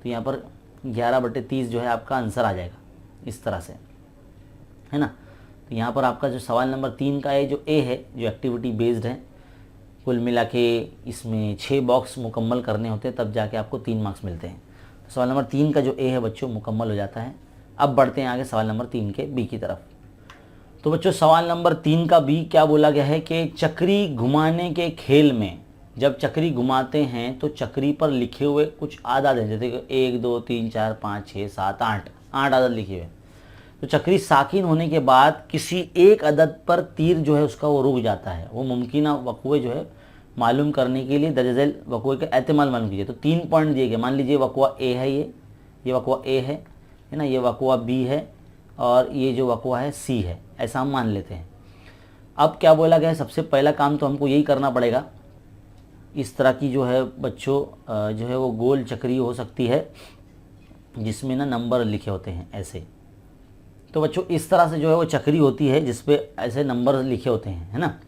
तो यहाँ पर 11/30 जो है आपका आंसर आ जाएगा इस तरह से, है ना। तो यहाँ पर आपका जो सवाल नंबर 3 का है, जो ए है, जो एक्टिविटी बेस्ड है, कुल मिला के इसमें 6 बॉक्स मुकम्मल करने होते हैं, तब जाके आपको 3 मार्क्स मिलते हैं। तो सवाल नंबर 3 का जो ए है बच्चों मुकम्मल हो जाता है। अब बढ़ते हैं आगे सवाल नंबर 3 के बी की तरफ। तो बच्चों सवाल नंबर 3 का बी क्या बोला गया है कि चक्री घुमाने के खेल में जब चक्री घुमाते हैं तो चक्री पर लिखे हुए कुछ आदत हैं, जैसे 1, 2, 3, 4, 5, 6, 7, 8 आदत लिखे हुए। तो चक्री साकिन होने के बाद किसी एक अदद पर तीर जो है उसका वो रुक जाता है। वो मुमकिन वक़्वे जो है मालूम करने के लिए दर्ज झेल वक़्वे का एहतमाल मालूम कीजिए। तो 3 पॉइंट दिए गए। मान लीजिए वक़्वा ए है, ये वक़्वा ए है ना, ये वक़्वा बी है और ये जो वक़्वा है सी है, ऐसा हम मान लेते हैं। अब क्या बोला गया है? सबसे पहला काम तो हमको यही करना पड़ेगा, इस तरह की जो है बच्चों जो है वो गोल चक्री हो सकती है जिसमें ना नंबर लिखे होते हैं ऐसे। तो बच्चों इस तरह से जो है वो चक्री होती है जिसपे ऐसे नंबर लिखे होते हैं, है ना।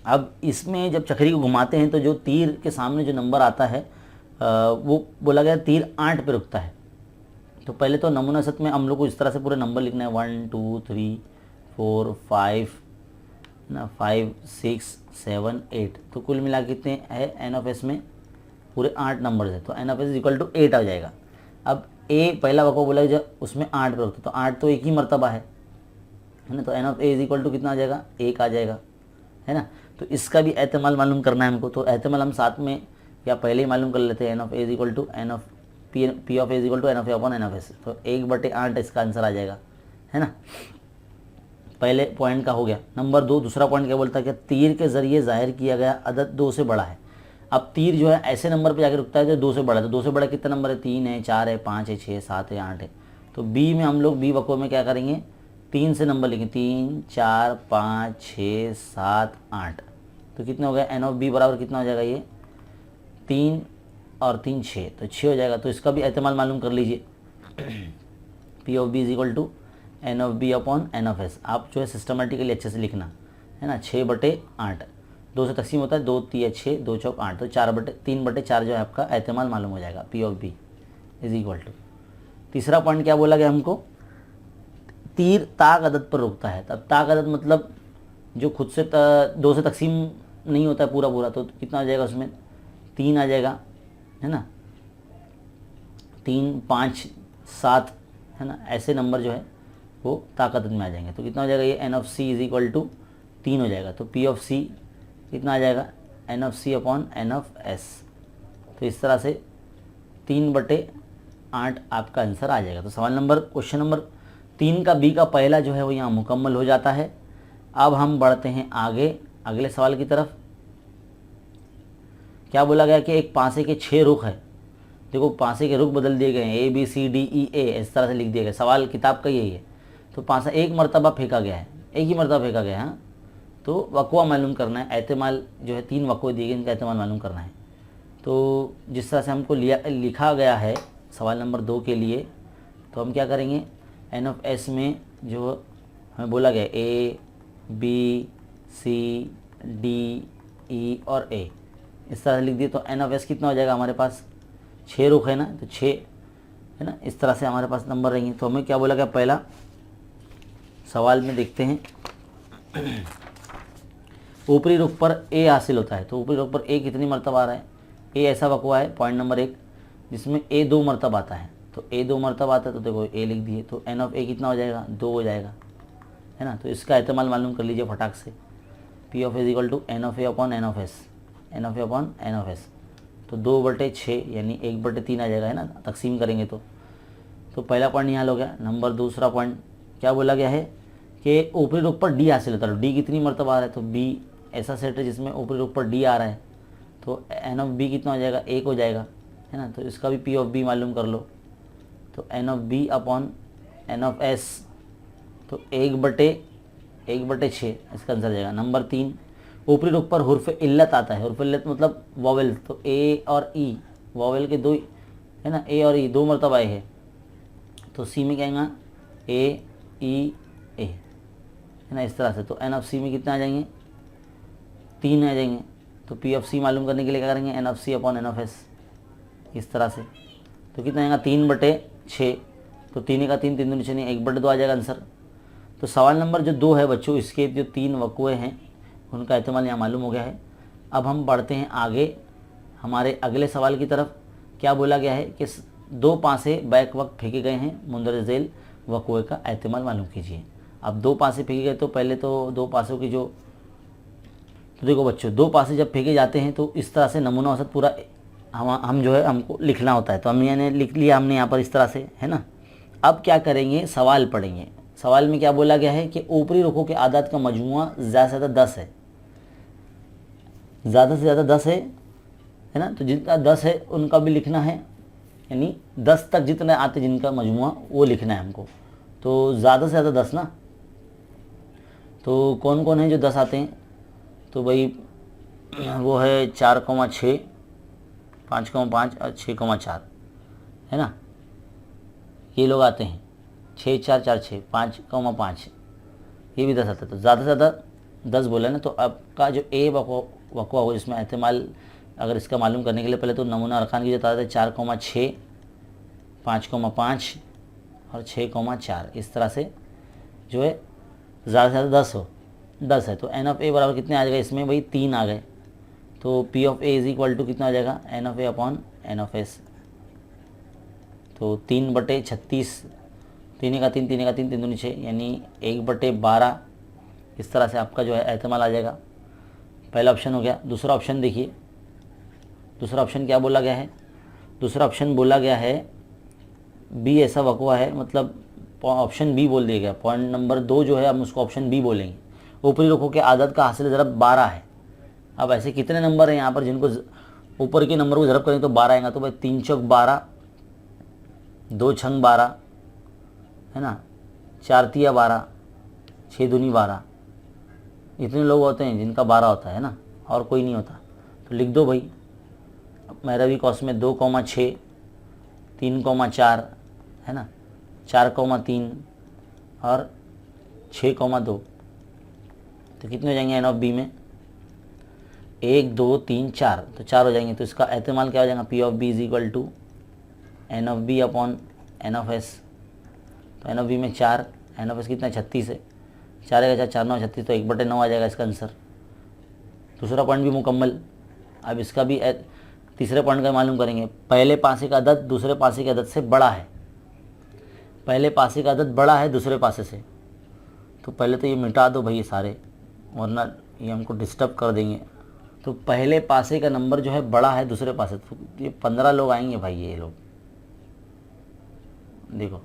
अब इसमें जब चक्री को घुमाते हैं तो जो तीर के सामने जो नंबर आता है वो बोला गया तीर 8 पे रुकता है। तो पहले तो नमूना सत में हम लोग को इस तरह से पूरे नंबर लिखना है 1, 2, 3, 4, 5 ना, 5, 6, 7, 8। तो कुल मिला के कितने है एन ऑफ एस में? पूरे 8 नंबर है। तो N of S equal to 8 आ जाएगा। अब ए पहला वक़्वा बोला जब उसमें 8 पे रुकता, तो 8 तो एक ही मरतबा है ना। तो N of A is equal to कितना आ जाएगा? 1 आ जाएगा, है ना। तो इसका भी एहतमाल मालूम करना है हमको। तो एहतमाल हम साथ में या पहले ही मालूम कर लेते हैं। N of A is equal to N of P of A is equal to N of A upon N of S. तो 1/8 इसका आंसर आ जाएगा, है ना। पहले पॉइंट का हो गया। नंबर 2 दूसरा पॉइंट क्या बोलता है कि तीर के ज़रिए जाहिर किया गया अदद 2 से बड़ा है। अब तीर जो है ऐसे नंबर पे जाकर रुकता है जो 2 से बड़ा है। तो 2 से बड़ा कितना नंबर है? 3 है, 4 है, 5 है, 6, 7 है, 8 है। तो बी में हम लोग बी वक़्वे में क्या करेंगे? 3 से नंबर लिखेंगे। 3, 4, 5, 6, 7, 8। तो कितना हो गया? एन ऑफ बी बराबर कितना हो जाएगा? ये 3 और 3 6, तो 6 हो जाएगा। तो इसका भी एहतमाल मालूम कर लीजिए। P of B is equal to N of B upon N of S. आप जो है सिस्टमेटिकली अच्छे से लिखना, है ना। 6/8 2 से तकसीम होता है, 2 3 6, 2 4 8। तो 3/4 जो है आपका एहतमाल मालूम हो जाएगा। P of B is equal to. तीसरा पॉइंट क्या बोला गया हमको? तीर ताक अदद पर रुकता है। तब ताक अदद मतलब जो खुद से 2 से तकसीम नहीं होता है पूरा, तो कितना आ जाएगा उसमें? 3 आ जाएगा, है ना। 3, 5, 7, है ना। ऐसे नंबर जो है वो ताकत में आ जाएंगे। तो कितना हो जाएगा? ये N of C is equal to 3 हो जाएगा। तो पी ऑफ सी कितना आ जाएगा? N of C upon N of S. तो इस तरह से 3/8 आपका आंसर आ जाएगा। तो क्वेश्चन नंबर 3 का बी का पहला जो है वो यहाँ मुकम्मल हो जाता है। अब हम बढ़ते हैं आगे अगले सवाल की तरफ। क्या बोला गया कि एक पासे के 6 रुख है। देखो पासे के रुख बदल दिए गए हैं, A B C D E A इस तरह से लिख दिया गया। सवाल किताब का यही है। तो पासा एक मरतबा फेंका गया है, एक ही मरतबा फेंका गया है। हाँ, तो वक़्वा मालूम करना है। एहतमाल जो है 3 वक़्वे दिए गए, इनका एहतमाल मालूम करना है। तो जिस तरह से हमको लिखा गया है सवाल नंबर 2 के लिए, तो हम क्या करेंगे? एन ऑफ एस में जो हमें बोला गया A B C D E और A इस तरह से लिख दिए। तो एन ऑफ एस कितना हो जाएगा हमारे पास? 6 रुख है ना, तो 6 है ना। इस तरह से हमारे पास नंबर रहेंगे। तो हमें क्या बोला गया? पहला सवाल में देखते हैं, ऊपरी रुख पर ए हासिल होता है, तो ऊपरी रुख पर ए कितनी मरतबा आ रहा है, ए ऐसा वकवा है पॉइंट नंबर 1 जिसमें ए 2 मरतबा आता है, तो ए 2 मरतबा आता है, तो देखो ए लिख दिए, तो एन ऑफ ए कितना हो जाएगा, 2 हो जाएगा, है ना। तो इसका एहतमाल मालूम कर लीजिए फटाक से, P of A equal to N of A upon N of S, n of A upon N of S, तो 2/6 यानी 1/3 आ जाएगा, है ना, तकसीम करेंगे तो पहला पॉइंट यहाँ हो गया। नंबर दूसरा पॉइंट क्या बोला गया है कि ऊपरी रुख पर डी हासिल होता है, डी कितनी मरतबा आ रहा है, तो बी ऐसा सेट है जिसमें ऊपरी रुख पर डी आ रहा है, तो एन ऑफ बी कितना हो जाएगा, 1 हो जाएगा, है ना। तो इसका भी पी ऑफ बी मालूम कर लो, तो N of B upon N of S, तो 1/6 इसका आंसर जाएगा। नंबर 3, ऊपरी रुख पर हुर्फ इल्लत आता है, हुर्फ इल्लत मतलब वॉवेल, तो ए और ई वॉवेल के 2, है ना, ए और ई 2 मरतबा है, तो सी में क्या आएगा, ए ई ए, है ना, इस तरह से। तो एन ऑफ सी में कितना आ जाएंगे, 3 आ जाएंगे, तो पी ऑफ सी मालूम करने के लिए क्या करेंगे, N of C upon N of S, इस तरह से। तो कितना आएगा, 3/6, तो 3 का 3, 3 दूनी 6 नहीं, 1/2 आ जाएगा आंसर। तो सवाल नंबर जो 2 है बच्चों, इसके जो 3 वक़्वे हैं उनका एहतमाल यहाँ मालूम हो गया है। अब हम बढ़ते हैं आगे हमारे अगले सवाल की तरफ। क्या बोला गया है कि 2 पासे बैक वक्त फेंके गए हैं, मुंदरज झेल वक़्वे का एहतमाल मालूम कीजिए। अब 2 पासे फेंके गए, तो पहले तो 2 पासों की जो, तो देखो बच्चों 2 पासे जब फेंके जाते हैं तो इस तरह से नमूना औसत पूरा हम जो है हमको लिखना होता है, तो हमने लिख लिया हमने यहाँ पर इस तरह से, है ना। अब क्या करेंगे, सवाल पढ़ेंगे। सवाल में क्या बोला गया है कि ऊपरी रुखों के आदाद का मजमुआ ज़्यादा से ज़्यादा 10 है, ज़्यादा से ज़्यादा 10 है ना। तो जितना 10 है उनका भी लिखना है, यानी 10 तक जितने आते जिनका मजमुआ वो लिखना है हमको। तो ज़्यादा से ज़्यादा 10 ना, तो कौन कौन है जो 10 आते हैं, तो भाई वो है 4,6, 5,5 और 6,4, है ना, ये लोग आते हैं। 6 4 4 6 5,5, ये भी 10 आता है। तो ज़्यादा से ज़्यादा 10 बोला ना, तो आपका जो ए वक़्वा हो जिसमें एहतमाल अगर इसका मालूम करने के लिए पहले तो नमूना अरकान की जो तादाद है 4,6, 5,5 और 6,4, इस तरह से जो है ज़्यादा से ज़्यादा 10 है। तो एन ऑफ ए बराबर कितने आ जाएगा, इसमें भाई 3 आ गए, तो P of A is equal to कितना आ जाएगा, N of A upon N of S, तो 3/36, 3 का 3, 3 का 3, 3 दूनी 6 यानी 1/12, इस तरह से आपका जो है एहतमाल आ जाएगा। पहला ऑप्शन हो गया। दूसरा ऑप्शन देखिए, दूसरा ऑप्शन क्या बोला गया है, दूसरा ऑप्शन बोला गया है बी ऐसा वक़्वा है, मतलब ऑप्शन बी बोल दिया गया। पॉइंट नंबर 2 जो है हम उसको ऑप्शन बी बोलेंगे। ऊपरी रुखों के आदत का हासिल ज़रब 12 है। अब ऐसे कितने नंबर हैं यहाँ पर जिनको ऊपर के नंबर को ज़रब करें तो 12 आएगा, तो भाई 3 चौक 12, 2 छंग 12, है ना, 4 तिया 12, 6 दूनी 12, इतने लोग होते हैं जिनका 12 होता है ना, और कोई नहीं होता। तो लिख दो भाई, मैरवी कॉस में 2,6, 3,4, है ना, 4,3 और 6,2, तो कितने हो जाएंगे एन ऑफ बी में, 1 2 3 4, तो 4 हो जाएंगे। तो इसका एहतमाल क्या हो जाएगा, P of B is equal to N of B upon N of S. तो एन ऑफ बी में 4, एन ऑफ एस कितना 36 है, 4 का 4 9 36, तो 1/9 आ जाएगा इसका आंसर। दूसरा पॉइंट भी मुकम्मल। अब इसका भी तीसरे पॉइंट का मालूम करेंगे। पहले पासे का अदद दूसरे पासे के अदद से बड़ा है, पहले पासे का अदद बड़ा है दूसरे पासे से, तो पहले तो ये मिटा दो भाई ये सारे, वरना ये हमको डिस्टर्ब कर देंगे। तो पहले पासे का नंबर जो है बड़ा है दूसरे पासे, तो ये 15 लोग आएंगे भाई, ये लोग देखो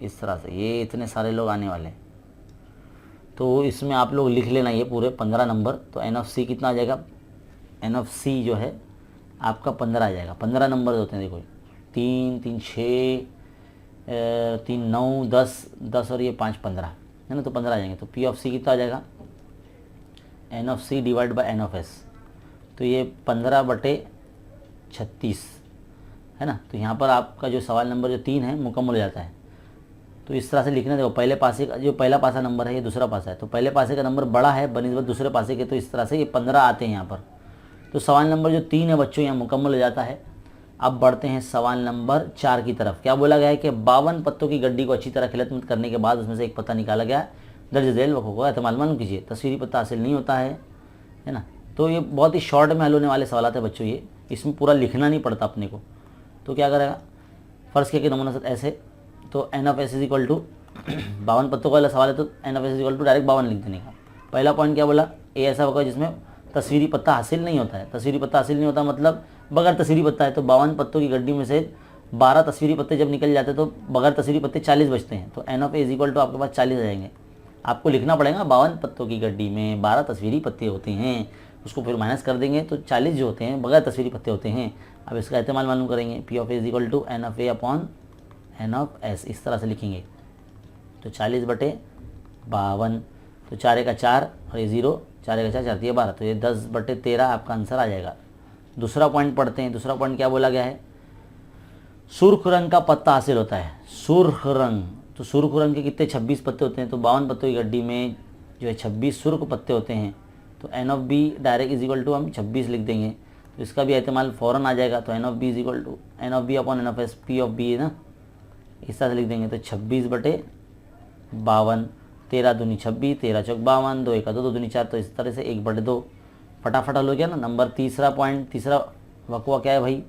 इस तरह से ये इतने सारे लोग आने वाले हैं। तो इसमें आप लोग लिख लेना ये पूरे 15 नंबर। तो एन ऑफ सी कितना आ जाएगा, एन ऑफ सी जो है आपका 15 आ जाएगा। 15 नंबर होते हैं देखो, 3 3 6 3 9 10 और ये 5 15, है ना, तो 15 आ जाएंगे। तो पी ऑफ सी कितना आ जाएगा, N of C divide by n of S, तो ये 15/36, है ना। तो यहाँ पर आपका जो सवाल नंबर जो 3 है मुकम्मल हो जाता है। तो इस तरह से लिखना, देखो पहले पासे का जो पहला पासा नंबर है ये दूसरा पासा है, तो पहले पासे का नंबर बड़ा है बनिस्बत दूसरे पासे के, तो इस तरह से ये 15 आते हैं यहाँ पर। तो सवाल नंबर जो 3 है बच्चों यहाँ मुकम्मल हो जाता है। अब बढ़ते हैं सवाल नंबर 4 की तरफ। क्या बोला गया है कि 52 पत्तों की गड्डी को अच्छी तरह खिलत करने के बाद उसमें से एक पत्ता निकाला गया, दर्ज झेल वक़्फ़ों को एहतमाल मालूम कीजिए। तस्वीरी पत्ता हासिल नहीं होता है, है ना। तो ये बहुत ही शॉर्ट में हल होने वाले सवाल है बच्चों, ये इसमें पूरा लिखना नहीं पड़ता अपने को। तो क्या करेगा, फर्स्ट किया कि नमूना सत ऐसे, तो N of S is equal to 52 पत्तों का वाला सवाल है तो N of S is equal to direct 52 लिख देने का। पहला पॉइंट क्या बोला, ए ऐसा होगा जिसमें तस्वीरी पत्ता हासिल नहीं होता है। तस्वीरी पत्ता हासिल नहीं होता मतलब बगैर तस्वीरी पत्ता है। तो 52 पत्तों की गड्डी में से 12 तस्वीरी पत्ते जब निकल जाते हैं तो बगैर तस्वीरी पत्ते 40 बचते हैं। तो N of A is equal to आपके पास 40 आ जाएंगे। आपको लिखना पड़ेगा 52 पत्तों की गड्डी में 12 तस्वीरी पत्ते होते हैं, उसको फिर माइनस कर देंगे तो 40 जो होते हैं बगैर तस्वीरी पत्ते होते हैं। अब इसका इस्तेमाल मालूम करेंगे, P of A is equal to N of A upon N of S, इस तरह से लिखेंगे। तो 40/52, तो 4 का 4 और ये 0, 4 का 4 4 दिए 12, तो ये 10/13 आपका आंसर आ जाएगा। दूसरा पॉइंट पढ़ते हैं। दूसरा पॉइंट क्या बोला गया है, सुर्ख रंग का पत्ता हासिल होता है। सुर्ख रंग, तो सुर्ख रंग के कितने 26 पत्ते होते हैं। तो 52 पत्तों की गड्डी में जो है 26 सुर्ख पत्ते होते हैं। तो N of B direct is equal to हम 26 लिख देंगे, तो इसका भी इस्तेमाल फ़ौरन आ जाएगा। तो N of B is equal to N of B upon N of S, P of B है ना, इस तरह से लिख देंगे। तो 26/52, 13 दूनी 26, 13 चौक 52, 2 1 2, 2 दूनी 4, तो इस तरह से 1/2 फटाफट हल हो गया ना। नंबर तीसरा पॉइंट, तीसरा वकवा क्या है भाई,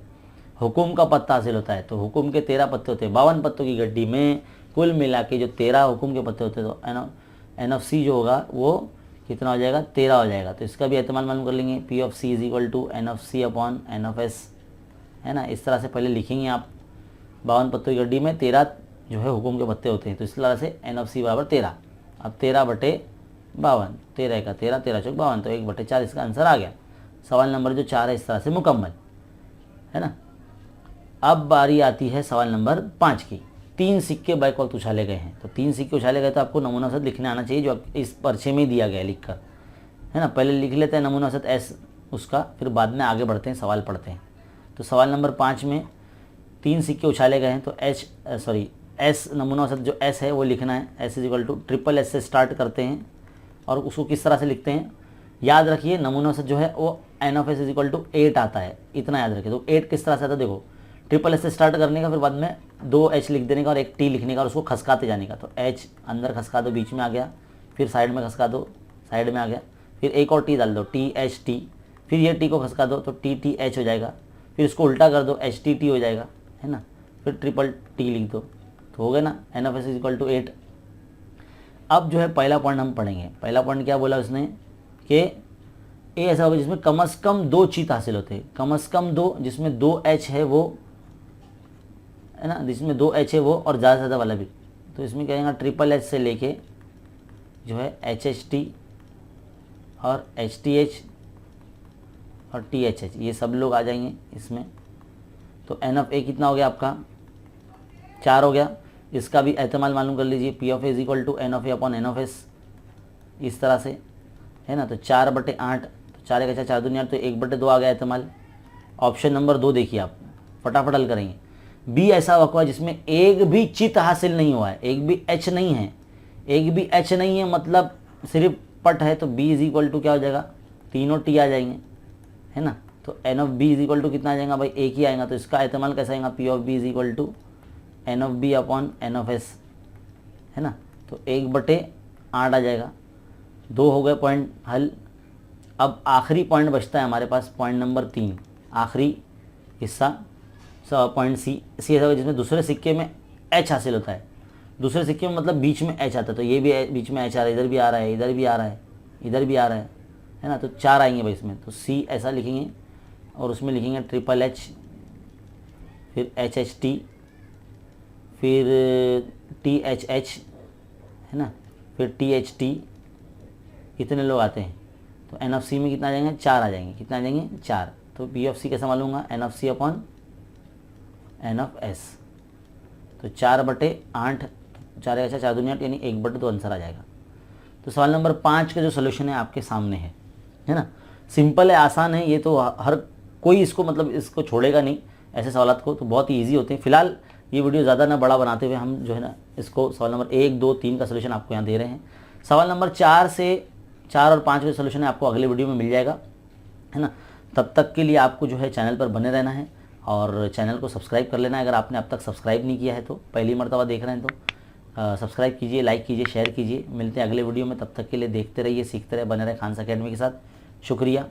हुकुम का पत्ता हासिल होता है। तो हुकुम के 13 पत्ते होते हैं। 52 पत्तों की गड्डी में कुल मिला के जो 13 हुकुम के पत्ते होते हैं, तो एन ऑफ सी जो होगा वो कितना हो जाएगा, 13 हो जाएगा। तो इसका भी इस्तेमाल मालूम कर लेंगे, P of C is equal to N of C upon N of S, है ना। इस तरह से पहले लिखेंगे आप, 52 पत्तों की गड्डी में 13 जो है हुकुम के पत्ते होते हैं, तो इस तरह से एन ऑफ सी बराबर 13। अब 13/52, 13 का 13, 13 चौक 52, तो 1/4 इसका आंसर आ गया। सवाल नंबर जो 4 है इस तरह से मुकम्मल, है ना। अब बारी आती है सवाल नंबर 5 की। 3 सिक्के बैक वक्त उछाले गए हैं। तो 3 सिक्के उछाले गए तो आपको नमूना सत लिखने आना चाहिए, जो इस पर्चे में दिया गया है लिख कर, है ना। पहले लिख लेते हैं नमूना सत एस उसका, फिर बाद में आगे बढ़ते हैं, सवाल पढ़ते हैं। तो सवाल नंबर 5 में 3 सिक्के उछाले गए हैं, तो एस नमूना सत जो एस है वो लिखना है। S is equal to triple S से स्टार्ट करते हैं और उसको किस तरह से लिखते हैं, याद रखिए नमूना सत जो है वो n of S is equal to 8 आता है, इतना याद रखिए। तो 8 किस तरह से आता है, देखो ट्रिपल एस से स्टार्ट करने का, फिर बाद में 2 एच लिख देने का और एक टी लिखने का और उसको खसकाते जाने का। तो एच अंदर खसका दो, बीच में आ गया, फिर साइड में खसका दो, साइड में आ गया, फिर एक और टी डाल दो, टी एच टी, फिर ये टी को खसका दो तो टी टी एच हो जाएगा, फिर इसको उल्टा कर दो, एच टी टी हो जाएगा, है ना। फिर ट्रिपल टी लिख दो, तो हो गया ना, n of S is equal to 8। अब जो है पहला पॉइंट हम पढ़ेंगे। पहला पॉइंट क्या बोला उसने कि ए ऐसा होगा जिसमें कम से कम 2 चीत हासिल होते हैं। कम से कम 2, जिसमें 2 एच है वो, है ना, जिसमें 2 एच है वो, और ज़्यादा से ज़्यादा वाला भी। तो इसमें कहेंगे ट्रिपल एच से लेके जो है एच एच टी और एच टी एच और टी एच एच, ये सब लोग आ जाएंगे इसमें। तो एन ऑफ ए कितना हो गया आपका, 4 हो गया। इसका भी एहतमाल मालूम कर लीजिए, P of A is equal to N of A upon N of S, इस तरह से, है ना। तो 4/8, तो 4 का 4 4 दूनी 8, तो 1/2 आ गया एहतमाल। ऑप्शन नंबर 2 देखिए आप, फटाफट हल करेंगे। बी ऐसा वकवा जिसमें एक भी चित हासिल नहीं हुआ है, एक भी एच नहीं है, एक भी एच नहीं है मतलब सिर्फ पट है। तो बी इज इक्वल टू क्या हो जाएगा, तीनों टी आ जाएंगे, है ना। तो N of B is equal to कितना आ जाएगा भाई, एक ही आएगा। तो इसका इस्तेमाल कैसा आएगा, P of B is equal to N of B upon N of S, है ना। तो 1/8 आ जाएगा। 2 हो गए पॉइंट हल। अब आखिरी पॉइंट बचता है हमारे पास, पॉइंट नंबर 3, आखिरी हिस्सा पॉइंट सी ऐसा होगा जिसमें दूसरे सिक्के में एच हासिल होता है। दूसरे सिक्के में मतलब बीच में एच आता है। तो ये भी बीच में एच आ रहा है, इधर भी आ रहा है, इधर भी आ रहा है, इधर भी आ रहा है ना। तो 4 आएंगे भाई इसमें। तो सी ऐसा लिखेंगे और उसमें लिखेंगे ट्रिपल एच, फिर एच एच टी, फिर टी एच एच, है ना, फिर टी एच टी, कितने लोग आते हैं। तो एन ऑफ सी में कितना आ जाएंगे, 4 आ जाएंगे। कितना आ जाएंगे, 4। तो पी ऑफ सी कैसा मालूम होगा, n of C upon N of S. तो 4/8, 4 का 4 दूनी 8, यानी 1/2 आंसर आ जाएगा। तो सवाल नंबर 5 का जो सोल्यूशन है आपके सामने है ना। सिंपल है, आसान है, ये तो हर कोई इसको मतलब इसको छोड़ेगा नहीं ऐसे सवालात को, तो बहुत ही ईजी होते हैं। फिलहाल ये वीडियो ज़्यादा ना बड़ा बनाते हुए हम जो है ना इसको सवाल नंबर 1, 2, 3 का सोल्यूशन आपको यहाँ दे रहे हैं। सवाल नंबर 4 और 5 का सोल्यूशन है आपको अगले वीडियो में मिल जाएगा, है ना। तब तक के लिए आपको जो है चैनल पर बने रहना है और चैनल को सब्सक्राइब कर लेना है। अगर आपने अब तक सब्सक्राइब नहीं किया है तो पहली मर्तबा देख रहे हैं तो सब्सक्राइब कीजिए, लाइक कीजिए, शेयर कीजिए। मिलते हैं अगले वीडियो में, तब तक के लिए देखते रहिए, सीखते रहे, बने रहे खान्स अकेडमी के साथ। शुक्रिया।